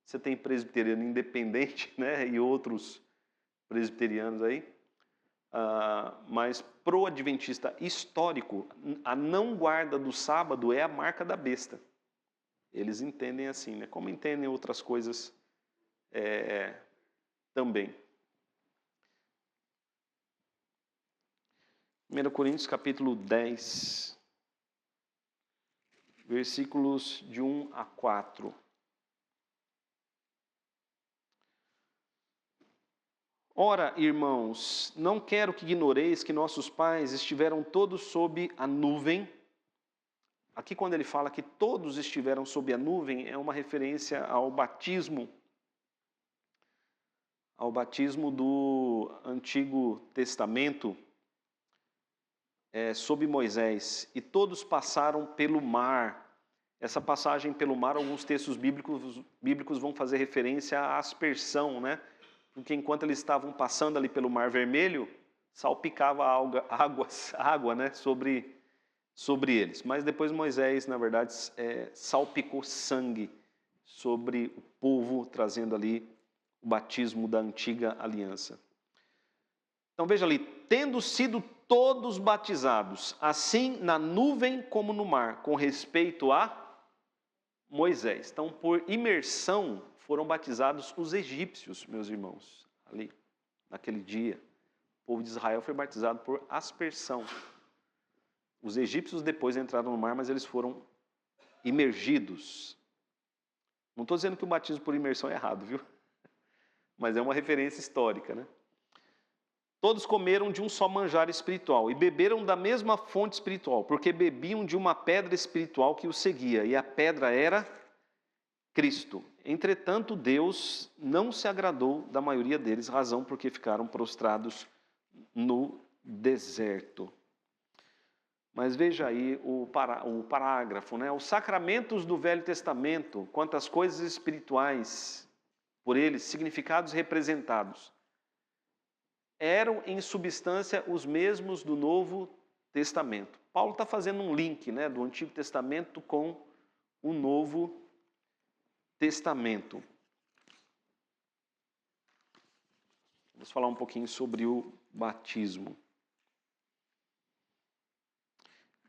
[SPEAKER 1] você tem presbiteriano independente, né? E outros presbiterianos aí. Mas pro adventista histórico, a não guarda do sábado é a marca da besta. Eles entendem assim, né? Como entendem outras coisas também. 1 Coríntios capítulo 10, versículos de 1 a 4. Ora, irmãos, não quero que ignoreis que nossos pais estiveram todos sob a nuvem. Aqui quando ele fala que todos estiveram sob a nuvem, é uma referência ao batismo do Antigo Testamento, sob Moisés. E todos passaram pelo mar. Essa passagem pelo mar, alguns textos bíblicos vão fazer referência à aspersão, né? Porque enquanto eles estavam passando ali pelo Mar Vermelho, salpicava água, né, sobre eles. Mas depois Moisés, na verdade, salpicou sangue sobre o povo, trazendo ali o batismo da antiga aliança. Então veja ali, tendo sido todos batizados, assim na nuvem como no mar, com respeito a Moisés. Então, por imersão, foram batizados os egípcios, meus irmãos, ali, naquele dia. O povo de Israel foi batizado por aspersão. Os egípcios depois entraram no mar, mas eles foram imergidos. Não estou dizendo que o batismo por imersão é errado, viu? Mas é uma referência histórica, né? Todos comeram de um só manjar espiritual e beberam da mesma fonte espiritual, porque bebiam de uma pedra espiritual que os seguia, e a pedra era Cristo. Entretanto, Deus não se agradou da maioria deles, razão porque ficaram prostrados no deserto. Mas veja aí o parágrafo, né? Os sacramentos do Velho Testamento, quanto às coisas espirituais, por eles, significados representados, eram em substância os mesmos do Novo Testamento. Paulo está fazendo um link, né, do Antigo Testamento com o Novo Testamento. Vamos falar um pouquinho sobre o batismo.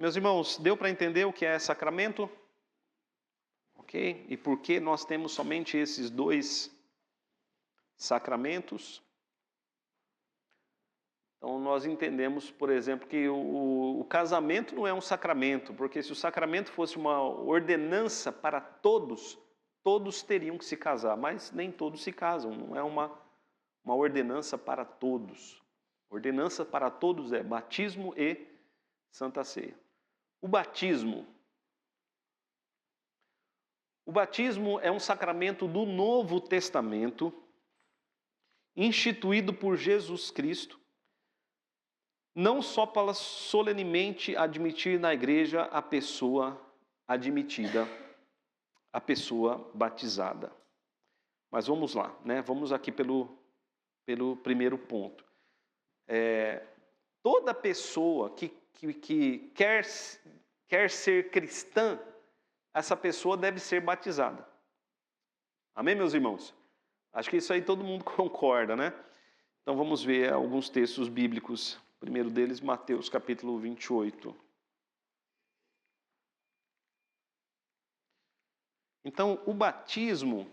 [SPEAKER 1] Meus irmãos, deu para entender o que é sacramento? Ok? E por que nós temos somente esses 2 sacramentos? Então, nós entendemos, por exemplo, que o casamento não é um sacramento, porque se o sacramento fosse uma ordenança para todos, todos teriam que se casar, mas nem todos se casam, não é uma ordenança para todos. Ordenança para todos é batismo e Santa Ceia. O batismo O batismo é um sacramento do Novo Testamento, instituído por Jesus Cristo, não só para solenemente admitir na igreja a pessoa admitida, a pessoa batizada. Mas vamos lá, né? Vamos aqui pelo primeiro ponto. Toda pessoa que quer ser cristã, essa pessoa deve ser batizada. Amém, meus irmãos? Acho que isso aí todo mundo concorda, né? Então vamos ver alguns textos bíblicos. O primeiro deles, Mateus capítulo 28. Então, o batismo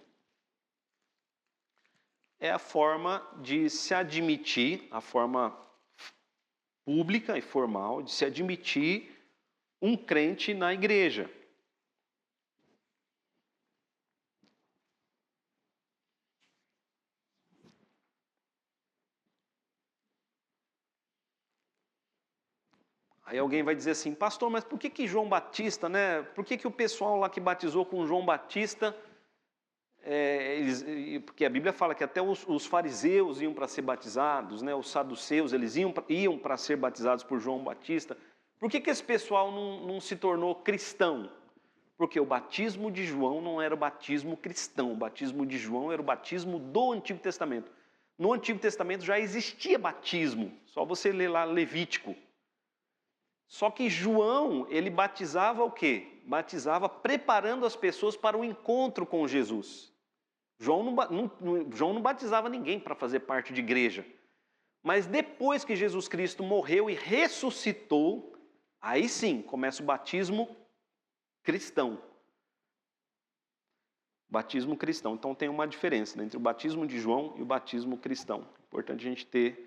[SPEAKER 1] é a forma de se admitir, a forma pública e formal de se admitir um crente na igreja. Aí alguém vai dizer assim, pastor, mas por que João Batista, né? Por que o pessoal lá que batizou com João Batista, porque a Bíblia fala que até os fariseus iam para ser batizados, né? Os saduceus, eles iam para ser batizados por João Batista. Por que esse pessoal não se tornou cristão? Porque o batismo de João não era o batismo cristão, o batismo de João era o batismo do Antigo Testamento. No Antigo Testamento já existia batismo, só você ler lá Levítico. Só que João, ele batizava o quê? Batizava preparando as pessoas para o encontro com Jesus. João não batizava ninguém para fazer parte de igreja. Mas depois que Jesus Cristo morreu e ressuscitou, aí sim começa o batismo cristão. Batismo cristão. Então tem uma diferença, né, entre o batismo de João e o batismo cristão. Importante a gente ter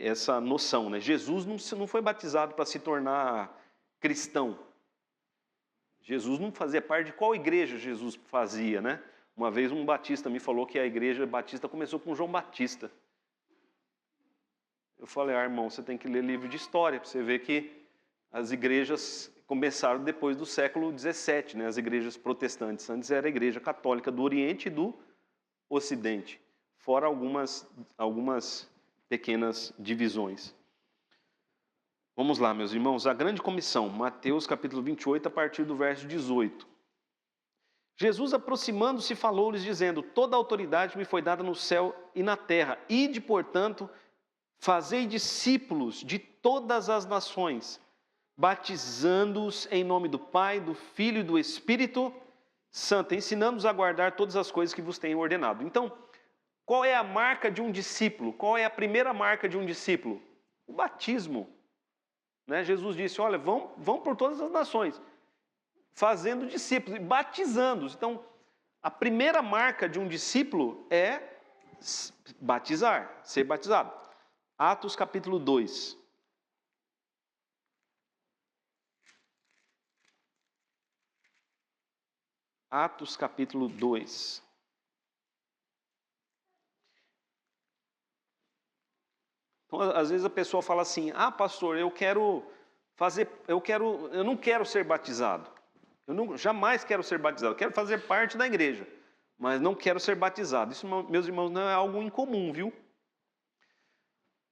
[SPEAKER 1] essa noção, né? Jesus não foi batizado para se tornar cristão. Jesus não fazia parte de qual igreja Jesus fazia, né? Uma vez um batista me falou que a igreja batista começou com João Batista. Eu falei, irmão, você tem que ler livro de história para você ver que as igrejas começaram depois do século XVII, né? As igrejas protestantes. Antes era a igreja católica do Oriente e do Ocidente, fora algumas pequenas divisões. Vamos lá, meus irmãos, a grande comissão, Mateus capítulo 28, a partir do verso 18. Jesus, aproximando-se, falou-lhes, dizendo, toda a autoridade me foi dada no céu e na terra. Ide, portanto, fazei discípulos de todas as nações, batizando-os em nome do Pai, do Filho e do Espírito Santo, ensinando-os a guardar todas as coisas que vos tenho ordenado. Então, qual é a marca de um discípulo? Qual é a primeira marca de um discípulo? O batismo. Né? Jesus disse, olha, vão por todas as nações, fazendo discípulos e batizando-os. Então, a primeira marca de um discípulo é batizar, ser batizado. Atos capítulo 2. Atos capítulo 2. Então, às vezes a pessoa fala assim, pastor, eu não quero ser batizado. Jamais quero ser batizado. Quero fazer parte da igreja, mas não quero ser batizado. Isso, meus irmãos, não é algo incomum, viu?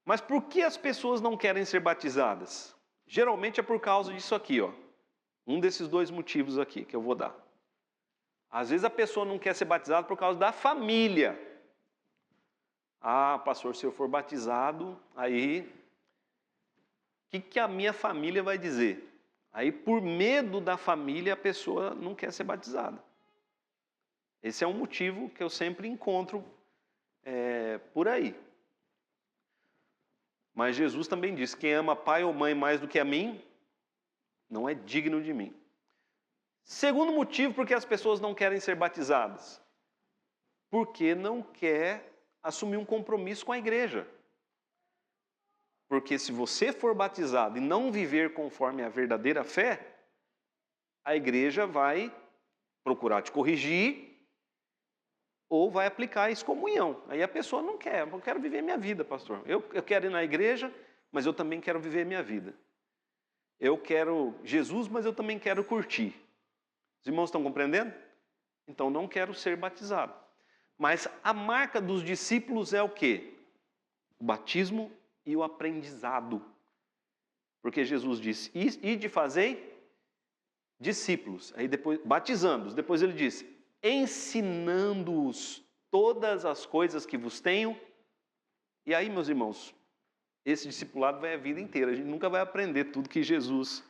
[SPEAKER 1] Mas por que as pessoas não querem ser batizadas? Geralmente é por causa disso aqui, ó. Um desses dois motivos aqui que eu vou dar. Às vezes a pessoa não quer ser batizada por causa da família. Pastor, se eu for batizado, aí o que a minha família vai dizer? Aí, por medo da família, a pessoa não quer ser batizada. Esse é um motivo que eu sempre encontro por aí. Mas Jesus também diz, quem ama pai ou mãe mais do que a mim, não é digno de mim. Segundo motivo por que as pessoas não querem ser batizadas. Porque não quer assumir um compromisso com a igreja. Porque se você for batizado e não viver conforme a verdadeira fé, a igreja vai procurar te corrigir ou vai aplicar a excomunhão. Aí a pessoa não quer, eu quero viver minha vida, pastor. Eu quero ir na igreja, mas eu também quero viver minha vida. Eu quero Jesus, mas eu também quero curtir. Os irmãos estão compreendendo? Então não quero ser batizado. Mas a marca dos discípulos é o quê? O batismo e o aprendizado. Porque Jesus disse, ide fazei discípulos. Aí depois, batizando-os. Depois ele disse, ensinando-os todas as coisas que vos tenho. E aí, meus irmãos, esse discipulado vai a vida inteira. A gente nunca vai aprender tudo que Jesus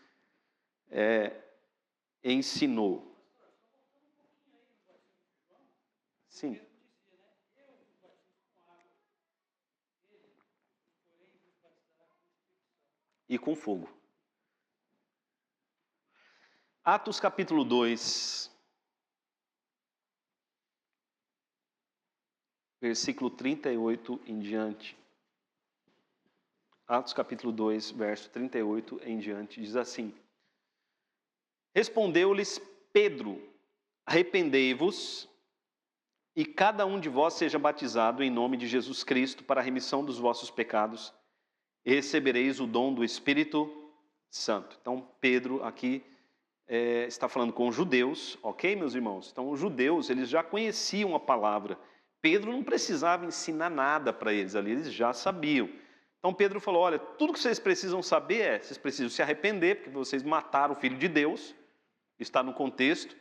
[SPEAKER 1] ensinou. Sim. E com fogo. Atos capítulo 2, versículo 38 em diante. Atos capítulo 2, verso 38 em diante, diz assim: Respondeu-lhes Pedro, arrependei-vos e cada um de vós seja batizado em nome de Jesus Cristo para a remissão dos vossos pecados e recebereis o dom do Espírito Santo. Então Pedro aqui está falando com os judeus, ok, meus irmãos? Então os judeus, eles já conheciam a palavra. Pedro não precisava ensinar nada para eles ali, eles já sabiam. Então Pedro falou, olha, tudo que vocês precisam saber vocês precisam se arrepender, porque vocês mataram o Filho de Deus, está no contexto,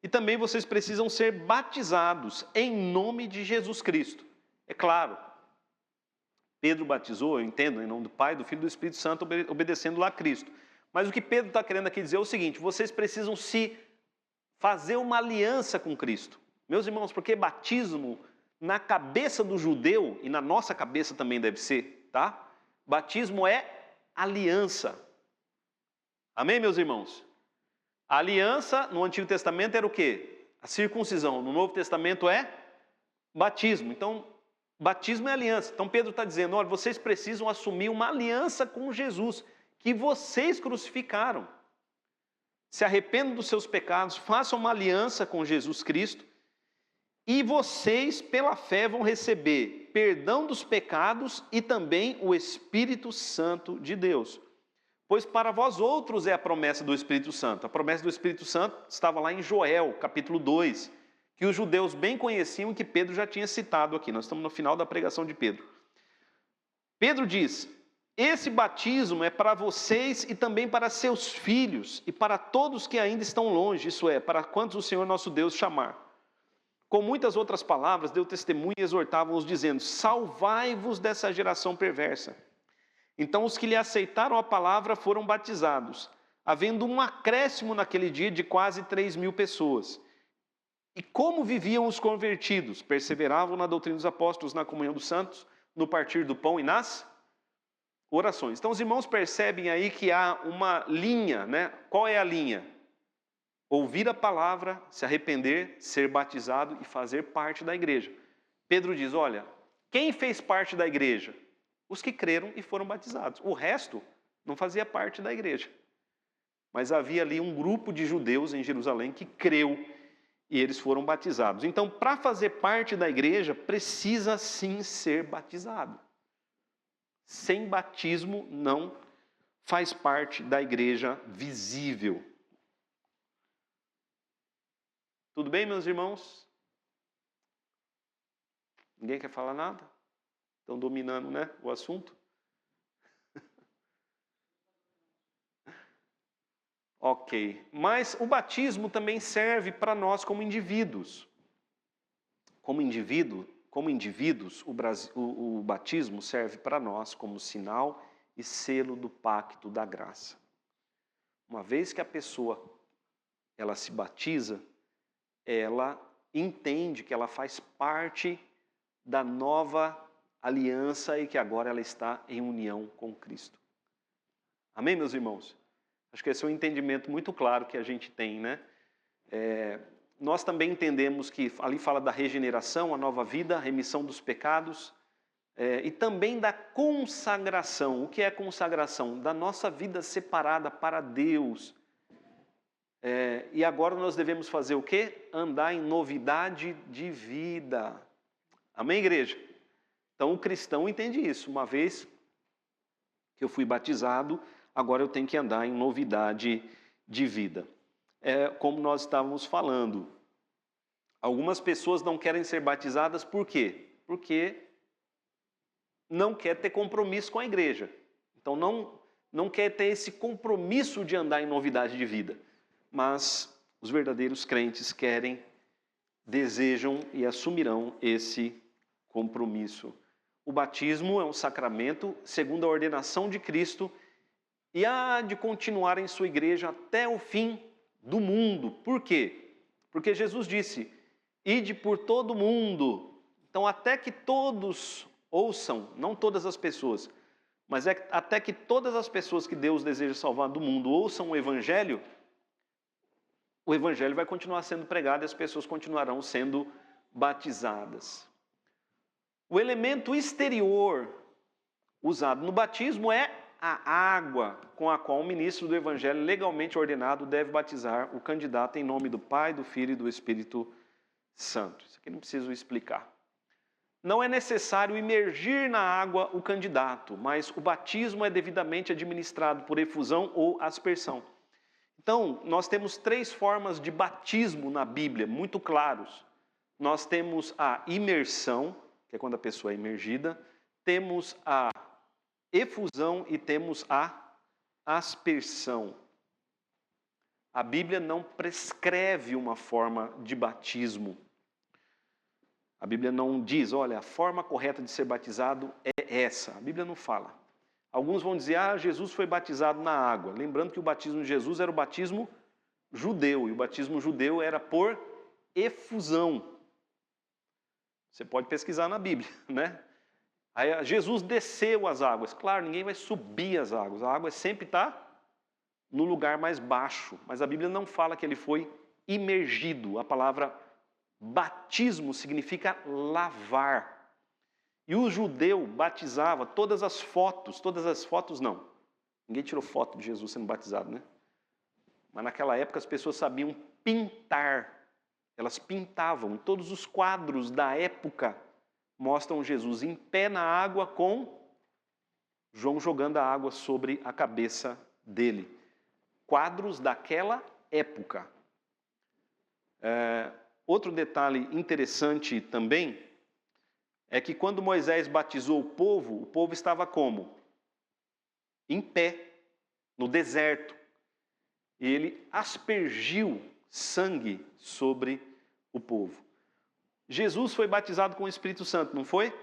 [SPEAKER 1] e também vocês precisam ser batizados em nome de Jesus Cristo. É claro, Pedro batizou, eu entendo, em nome do Pai, do Filho e do Espírito Santo, obedecendo lá a Cristo. Mas o que Pedro está querendo aqui dizer é o seguinte, vocês precisam se fazer uma aliança com Cristo. Meus irmãos, porque batismo, na cabeça do judeu, e na nossa cabeça também deve ser, tá? Batismo é aliança. Amém, meus irmãos? A aliança no Antigo Testamento era o quê? A circuncisão. No Novo Testamento é batismo. Então, batismo é aliança. Então Pedro está dizendo, olha, vocês precisam assumir uma aliança com Jesus, que vocês crucificaram. Se arrependam dos seus pecados, façam uma aliança com Jesus Cristo, e vocês, pela fé, vão receber perdão dos pecados e também o Espírito Santo de Deus. Pois para vós outros é a promessa do Espírito Santo. A promessa do Espírito Santo estava lá em Joel, capítulo 2, que os judeus bem conheciam e que Pedro já tinha citado aqui. Nós estamos no final da pregação de Pedro. Pedro diz, esse batismo é para vocês e também para seus filhos e para todos que ainda estão longe, isso é, para quantos o Senhor nosso Deus chamar. Com muitas outras palavras, deu testemunho e exortavam-os, dizendo, salvai-vos dessa geração perversa. Então os que lhe aceitaram a palavra foram batizados, havendo um acréscimo naquele dia de quase 3.000 pessoas. E como viviam os convertidos? Perseveravam na doutrina dos apóstolos, na comunhão dos santos, no partir do pão e nas orações. Então os irmãos percebem aí que há uma linha, né? Qual é a linha? Ouvir a palavra, se arrepender, ser batizado e fazer parte da igreja. Pedro diz, olha, quem fez parte da igreja? Os que creram e foram batizados. O resto não fazia parte da igreja. Mas havia ali um grupo de judeus em Jerusalém que creu e eles foram batizados. Então, para fazer parte da igreja, precisa sim ser batizado. Sem batismo não faz parte da igreja visível. Tudo bem, meus irmãos? Ninguém quer falar nada? Estão dominando, né, o assunto? Ok. Mas o batismo também serve para nós como indivíduos. Como indivíduos, o batismo serve para nós como sinal e selo do pacto da graça. Uma vez que a pessoa ela se batiza, ela entende que ela faz parte da nova aliança e que agora ela está em união com Cristo. Amém, meus irmãos? Acho que esse é um entendimento muito claro que a gente tem, né? Nós também entendemos que ali fala da regeneração, a nova vida, a remissão dos pecados e também da consagração. O que é consagração? Da nossa vida separada para Deus. E agora nós devemos fazer o quê? Andar em novidade de vida. Amém, igreja? Então o cristão entende isso. Uma vez que eu fui batizado, agora eu tenho que andar em novidade de vida. como nós estávamos falando. Algumas pessoas não querem ser batizadas por quê? Porque não quer ter compromisso com a igreja. Então não quer ter esse compromisso de andar em novidade de vida. Mas os verdadeiros crentes querem, desejam e assumirão esse compromisso. O batismo é um sacramento segundo a ordenação de Cristo e há de continuar em sua igreja até o fim do mundo. Por quê? Porque Jesus disse: ide por todo o mundo. Então, até que todos ouçam, não todas as pessoas, mas até que todas as pessoas que Deus deseja salvar do mundo ouçam o Evangelho vai continuar sendo pregado e as pessoas continuarão sendo batizadas. O elemento exterior usado no batismo é a água com a qual o ministro do Evangelho legalmente ordenado deve batizar o candidato em nome do Pai, do Filho e do Espírito Santo. Isso aqui não preciso explicar. Não é necessário imergir na água o candidato, mas o batismo é devidamente administrado por efusão ou aspersão. Então, nós temos 3 formas de batismo na Bíblia, muito claros. Nós temos a imersão, que é quando a pessoa é imergida, temos a efusão e temos a aspersão. A Bíblia não prescreve uma forma de batismo. A Bíblia não diz, olha, a forma correta de ser batizado é essa. A Bíblia não fala. Alguns vão dizer, Jesus foi batizado na água. Lembrando que o batismo de Jesus era o batismo judeu, e o batismo judeu era por efusão. Você pode pesquisar na Bíblia, né? Aí Jesus desceu as águas. Claro, ninguém vai subir as águas. A água sempre está no lugar mais baixo. Mas a Bíblia não fala que ele foi imergido. A palavra batismo significa lavar. E o judeu batizava todas as fotos não. Ninguém tirou foto de Jesus sendo batizado, né? Mas naquela época as pessoas sabiam pintar. Elas pintavam. Todos os quadros da época mostram Jesus em pé na água com João jogando a água sobre a cabeça dele. Quadros daquela época. Outro detalhe interessante também é que quando Moisés batizou o povo estava como? Em pé, no deserto. E ele aspergiu sangue sobre o povo. Jesus foi batizado com o Espírito Santo, não foi?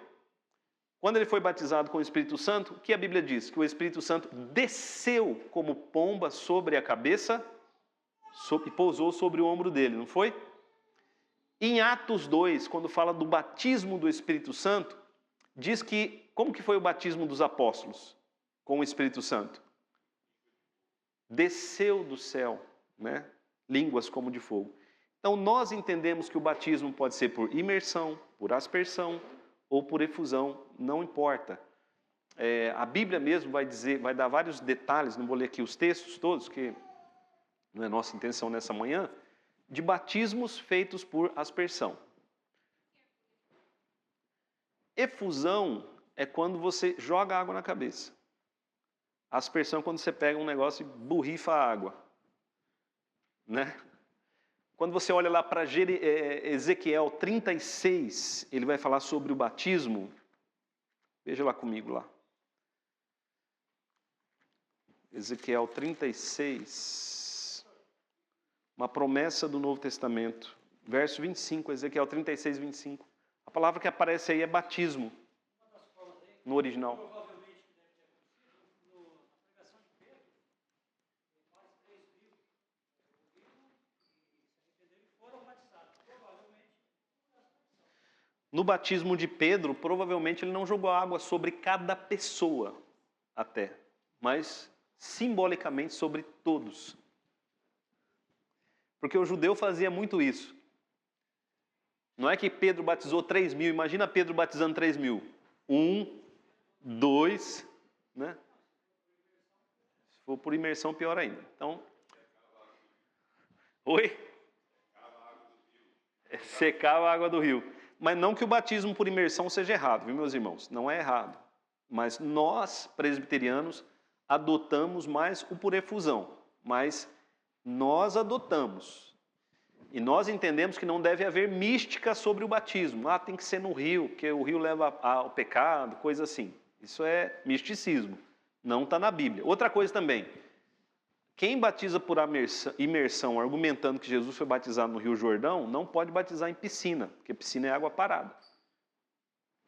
[SPEAKER 1] Quando ele foi batizado com o Espírito Santo, o que a Bíblia diz? Que o Espírito Santo desceu como pomba sobre a cabeça e pousou sobre o ombro dele, não foi? Em Atos 2, quando fala do batismo do Espírito Santo, diz que, como que foi o batismo dos apóstolos com o Espírito Santo? Desceu do céu, né? Línguas como de fogo. Então nós entendemos que o batismo pode ser por imersão, por aspersão ou por efusão, não importa. A Bíblia mesmo vai dar vários detalhes, não vou ler aqui os textos todos, que não é nossa intenção nessa manhã, de batismos feitos por aspersão. Efusão é quando você joga água na cabeça. Aspersão é quando você pega um negócio e borrifa a água. Né? Quando você olha lá para Ezequiel 36, ele vai falar sobre o batismo. Veja lá comigo lá. Ezequiel 36. Uma promessa do Novo Testamento. Verso 25, Ezequiel 36, 25. A palavra que aparece aí é batismo. No original. No batismo de Pedro, provavelmente ele não jogou água sobre cada pessoa até, mas simbolicamente sobre todos. Porque o judeu fazia muito isso. Não é que Pedro batizou 3.000, imagina Pedro batizando 3.000. 1, 2, né? Se for por imersão, pior ainda. Então, oi? Secava a água do rio. Mas não que o batismo por imersão seja errado, viu, meus irmãos? Não é errado. Mas nós, presbiterianos, adotamos mais o por efusão. Mas nós adotamos. E nós entendemos que não deve haver mística sobre o batismo. Tem que ser no rio, porque o rio leva ao pecado, coisa assim. Isso é misticismo, não está na Bíblia. Outra coisa também, quem batiza por imersão, argumentando que Jesus foi batizado no Rio Jordão, não pode batizar em piscina, porque piscina é água parada.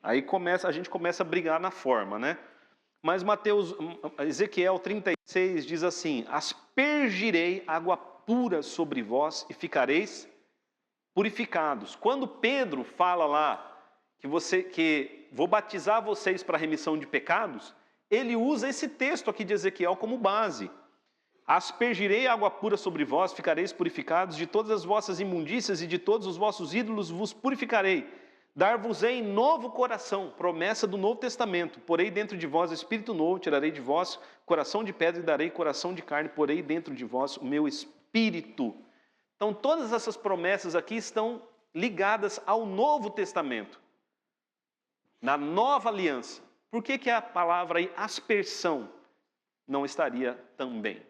[SPEAKER 1] Aí a gente começa a brigar na forma, né? Mas Ezequiel 36 diz assim: aspergirei água pura sobre vós e ficareis purificados. Quando Pedro fala lá que vou batizar vocês para a remissão de pecados, ele usa esse texto aqui de Ezequiel como base. Aspergirei água pura sobre vós, ficareis purificados, de todas as vossas imundícias e de todos os vossos ídolos vos purificarei. Dar-vos-ei novo coração, promessa do Novo Testamento. Porei dentro de vós espírito novo, tirarei de vós coração de pedra e darei coração de carne, porei dentro de vós o meu espírito. Então todas essas promessas aqui estão ligadas ao Novo Testamento, na nova aliança. Por que a palavra aí, aspersão, não estaria também?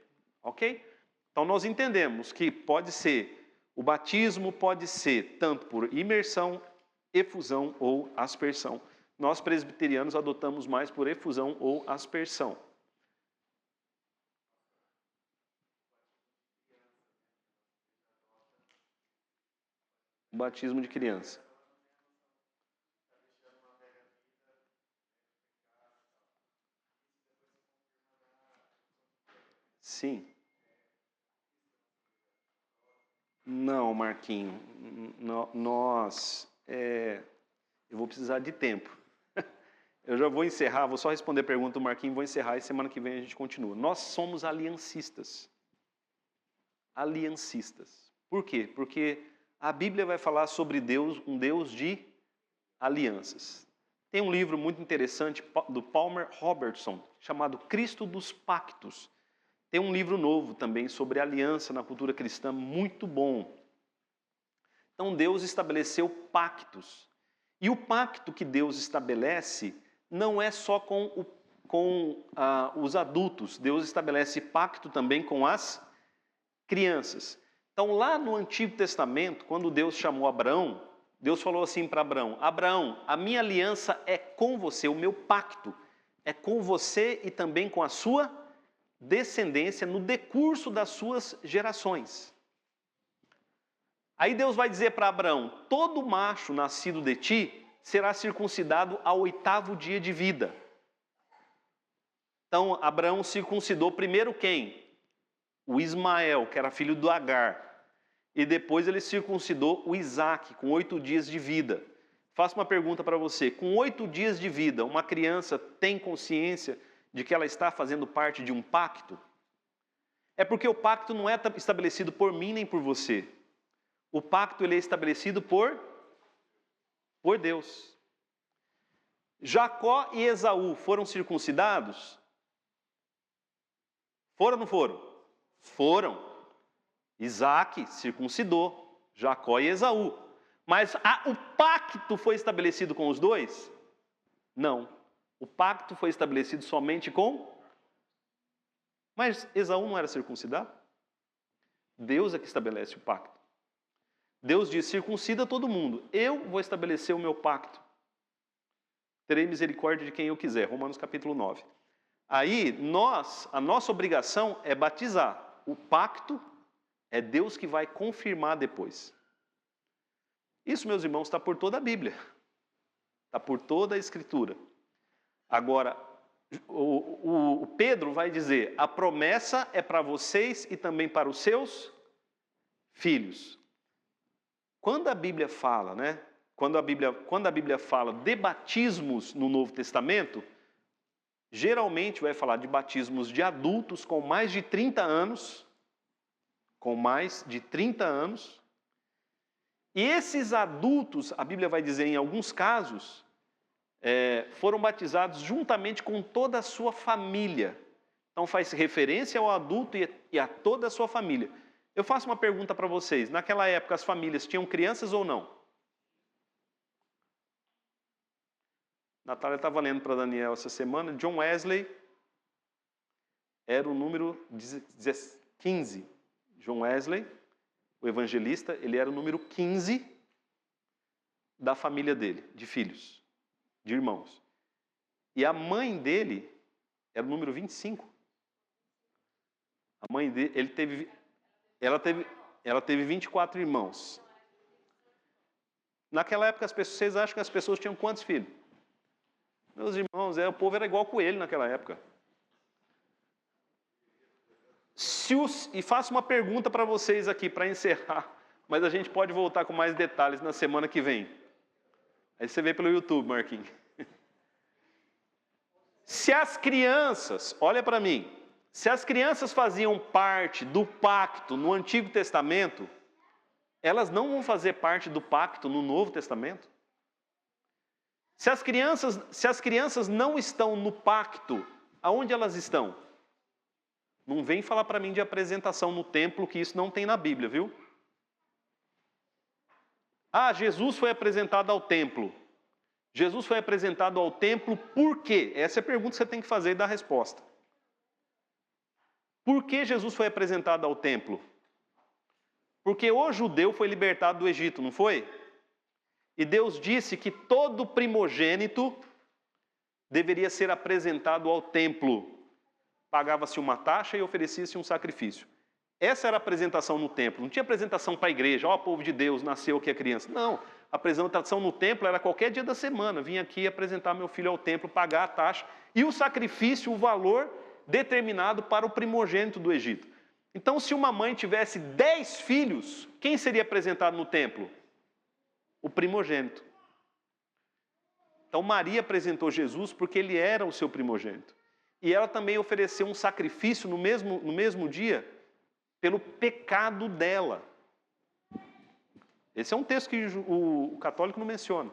[SPEAKER 1] Ok? Então nós entendemos que o batismo pode ser tanto por imersão, efusão ou aspersão. Nós presbiterianos adotamos mais por efusão ou aspersão. O batismo de criança. Sim. Não, Marquinho. Eu vou precisar de tempo. Eu já vou encerrar, vou só responder a pergunta do Marquinhos, vou encerrar e semana que vem a gente continua. Nós somos aliancistas. Aliancistas. Por quê? Porque a Bíblia vai falar sobre Deus, um Deus de alianças. Tem um livro muito interessante do Palmer Robertson, chamado Cristo dos Pactos. Tem um livro novo também sobre aliança na cultura cristã, muito bom. Então Deus estabeleceu pactos. E o pacto que Deus estabelece não é só com os adultos. Deus estabelece pacto também com as crianças. Então lá no Antigo Testamento, quando Deus chamou Abraão, Deus falou assim para Abraão: Abraão, a minha aliança é com você, o meu pacto é com você e também com a sua descendência no decurso das suas gerações. Aí Deus vai dizer para Abraão: todo macho nascido de ti será circuncidado ao 8º dia de vida. Então Abraão circuncidou primeiro quem? O Ismael, que era filho do Agar. E depois ele circuncidou o Isaque, com 8 dias de vida. Faço uma pergunta para você: com 8 dias de vida, uma criança tem consciência de que ela está fazendo parte de um pacto? É porque o pacto não é estabelecido por mim nem por você. O pacto ele é estabelecido por Deus. Jacó e Esaú foram circuncidados? Foram ou não foram? Foram. Isaque circuncidou Jacó e Esaú. Mas o pacto foi estabelecido com os dois? Não. O pacto foi estabelecido somente com... Mas Esaú não era circuncidado? Deus é que estabelece o pacto. Deus diz: circuncida todo mundo. Eu vou estabelecer o meu pacto. Terei misericórdia de quem eu quiser. Romanos capítulo 9. Aí, a nossa obrigação é batizar. O pacto é Deus que vai confirmar depois. Isso, meus irmãos, está por toda a Bíblia. Está por toda a Escritura. Agora, o Pedro vai dizer: a promessa é para vocês e também para os seus filhos. Quando a Bíblia fala, Quando a Bíblia fala de batismos no Novo Testamento, geralmente vai falar de batismos de adultos com mais de 30 anos. Com mais de 30 anos. E esses adultos, a Bíblia vai dizer em alguns casos, foram batizados juntamente com toda a sua família. Então faz referência ao adulto e a toda a sua família. Eu faço uma pergunta para vocês: naquela época as famílias tinham crianças ou não? Natália estava lendo para Daniel essa semana, John Wesley era o número 15 John Wesley, o evangelista, ele era o número 15 da família dele, de filhos, de irmãos. E a mãe dele era o número 25. A mãe dele, ela teve 24 irmãos. Naquela época, vocês acham que as pessoas tinham quantos filhos? Meus irmãos, o povo era igual coelho naquela época. E faço uma pergunta para vocês aqui, para encerrar, mas a gente pode voltar com mais detalhes na semana que vem. Aí você vê pelo YouTube, Marquinhos. Se as crianças, olha para mim, se as crianças faziam parte do pacto no Antigo Testamento, elas não vão fazer parte do pacto no Novo Testamento? Se as crianças não estão no pacto, aonde elas estão? Não vem falar para mim de apresentação no templo, que isso não tem na Bíblia, viu? Ah, Jesus foi apresentado ao templo. Jesus foi apresentado ao templo por quê? Essa é a pergunta que você tem que fazer e dar a resposta. Por que Jesus foi apresentado ao templo? Porque o judeu foi libertado do Egito, não foi? E Deus disse que todo primogênito deveria ser apresentado ao templo. Pagava-se uma taxa e oferecia-se um sacrifício. Essa era a apresentação no templo. Não tinha apresentação para a igreja, ó, povo de Deus, nasceu aqui a criança. Não, a apresentação no templo era qualquer dia da semana. Vim aqui apresentar meu filho ao templo, pagar a taxa. E o sacrifício, o valor determinado para o primogênito do Egito. Então, se uma mãe tivesse 10 filhos, quem seria apresentado no templo? O primogênito. Então, Maria apresentou Jesus porque ele era o seu primogênito. E ela também ofereceu um sacrifício no mesmo dia pelo pecado dela. Esse é um texto que o católico não menciona.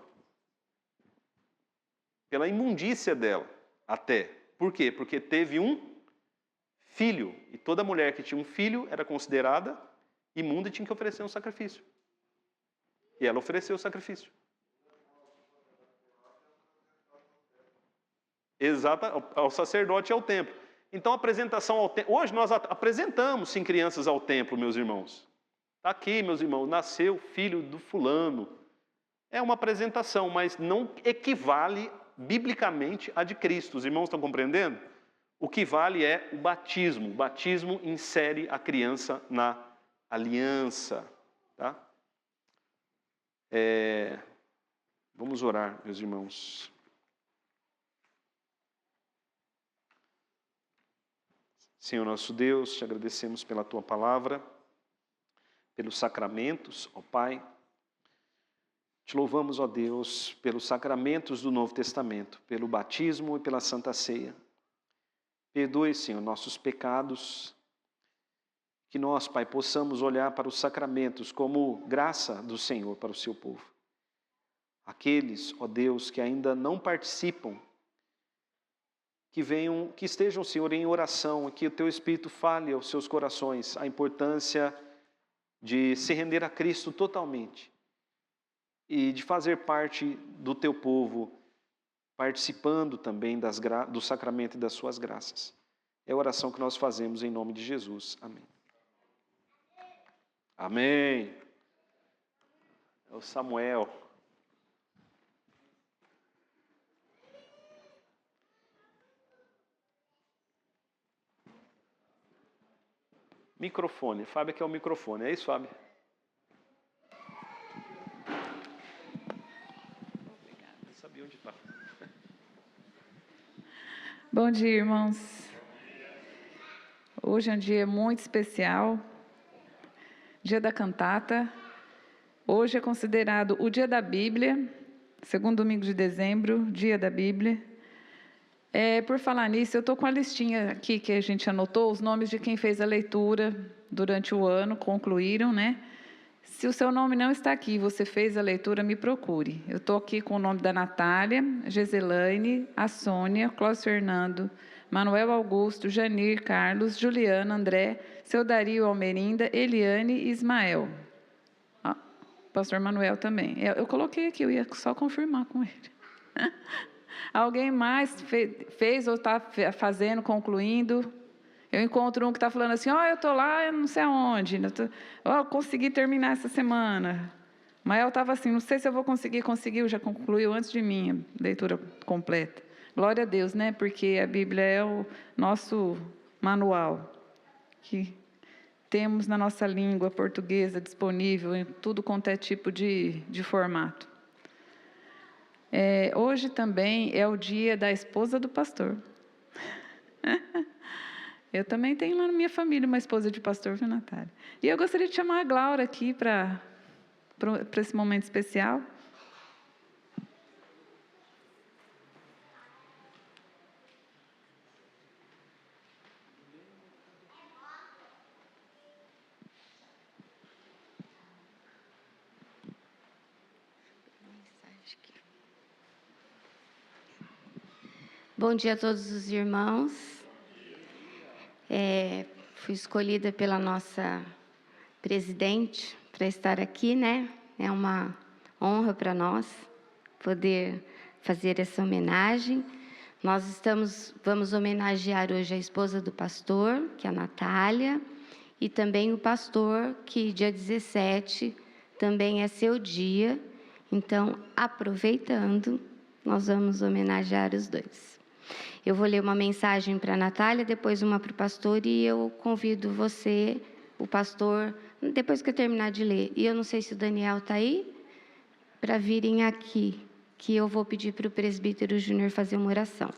[SPEAKER 1] Pela imundícia dela, até. Por quê? Porque teve um filho. E toda mulher que tinha um filho era considerada imunda e tinha que oferecer um sacrifício. E ela ofereceu o sacrifício. Exato, ao sacerdote e ao templo. Então, a apresentação ao templo... Hoje nós apresentamos, sim, crianças ao templo, meus irmãos. Está aqui, meus irmãos, nasceu o filho do fulano. É uma apresentação, mas não equivale biblicamente à de Cristo. Os irmãos estão compreendendo? O que vale é o batismo. O batismo insere a criança na aliança. Tá? Vamos orar, meus irmãos. Senhor nosso Deus, te agradecemos pela tua palavra, pelos sacramentos, ó Pai. Te louvamos, ó Deus, pelos sacramentos do Novo Testamento, pelo batismo e pela Santa Ceia. Perdoe, Senhor, nossos pecados, que nós, Pai, possamos olhar para os sacramentos como graça do Senhor para o seu povo. Aqueles, ó Deus, que ainda não participam, que estejam, Senhor, em oração, que o Teu Espírito fale aos seus corações a importância de se render a Cristo totalmente e de fazer parte do Teu povo, participando também do sacramento e das suas graças. É a oração que nós fazemos em nome de Jesus. Amém. Amém. É o Samuel. Microfone. Fábio quer o microfone. É isso, Fábio? Obrigada. Eu sabia onde está.
[SPEAKER 3] Bom dia, irmãos. Hoje é um dia muito especial. Dia da cantata. Hoje é considerado o dia da Bíblia, segundo domingo de dezembro, dia da Bíblia. Por falar nisso, eu estou com a listinha aqui que a gente anotou, os nomes de quem fez a leitura durante o ano, concluíram, né? Se o seu nome não está aqui, você fez a leitura, me procure. Eu estou aqui com o nome da Natália, Geselaine, a Sônia, Cláudio Fernando, Manuel Augusto, Janir, Carlos, Juliana, André, seu Dario Almerinda, Eliane e Ismael. Pastor Manuel também. Eu coloquei aqui, eu ia só confirmar com ele. Alguém mais fez ou está fazendo, concluindo? Eu encontro um que está falando assim, eu estou lá, eu não sei aonde, eu consegui terminar essa semana. Mael estava assim, não sei se eu vou conseguir, conseguiu, já concluiu antes de mim a leitura completa. Glória a Deus, né? Porque a Bíblia é o nosso manual, que temos na nossa língua portuguesa disponível em tudo quanto é tipo de formato. Hoje também é o dia da esposa do pastor. Eu também tenho lá na minha família uma esposa de pastor, viu, Natália? E eu gostaria de chamar a Glaura aqui para esse momento especial.
[SPEAKER 4] Bom dia a todos os irmãos. Fui escolhida pela nossa presidente para estar aqui, né? É uma honra para nós poder fazer essa homenagem. Nós vamos homenagear hoje a esposa do pastor, que é a Natália, e também o pastor, que dia 17 também é seu dia. Então, aproveitando, nós vamos homenagear os dois. Eu vou ler uma mensagem para a Natália, depois uma para o pastor, e eu convido você, o pastor, depois que eu terminar de ler, e eu não sei se o Daniel está aí, para virem aqui, que eu vou pedir para o presbítero Júnior fazer uma oração.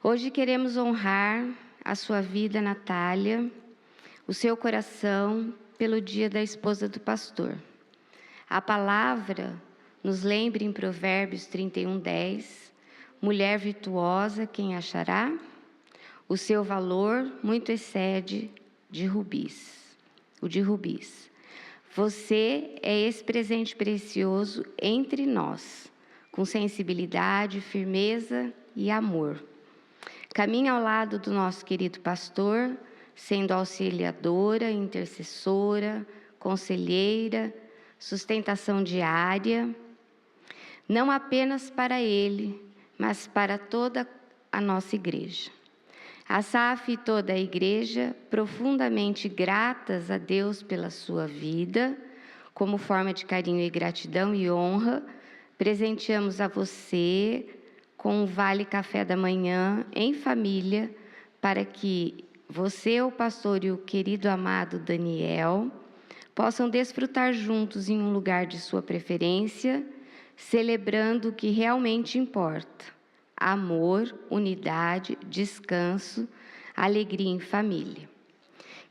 [SPEAKER 4] Hoje queremos honrar a sua vida, Natália, o seu coração, pelo dia da esposa do pastor. A palavra nos lembra em Provérbios 31:10, mulher virtuosa, quem achará? O seu valor muito excede o de rubis. Você é esse presente precioso entre nós, com sensibilidade, firmeza e amor. Caminha ao lado do nosso querido pastor, sendo auxiliadora, intercessora, conselheira, sustentação diária, não apenas para ele, mas para toda a nossa igreja. A SAF e toda a igreja, profundamente gratas a Deus pela sua vida, como forma de carinho e gratidão e honra, presenteamos a você com um vale café da manhã em família, para que você, o pastor e o querido amado Daniel, possam desfrutar juntos em um lugar de sua preferência, celebrando o que realmente importa: amor, unidade, descanso, alegria em família.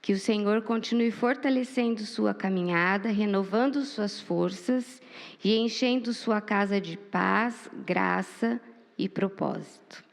[SPEAKER 4] Que o Senhor continue fortalecendo sua caminhada, renovando suas forças e enchendo sua casa de paz, graça e propósito.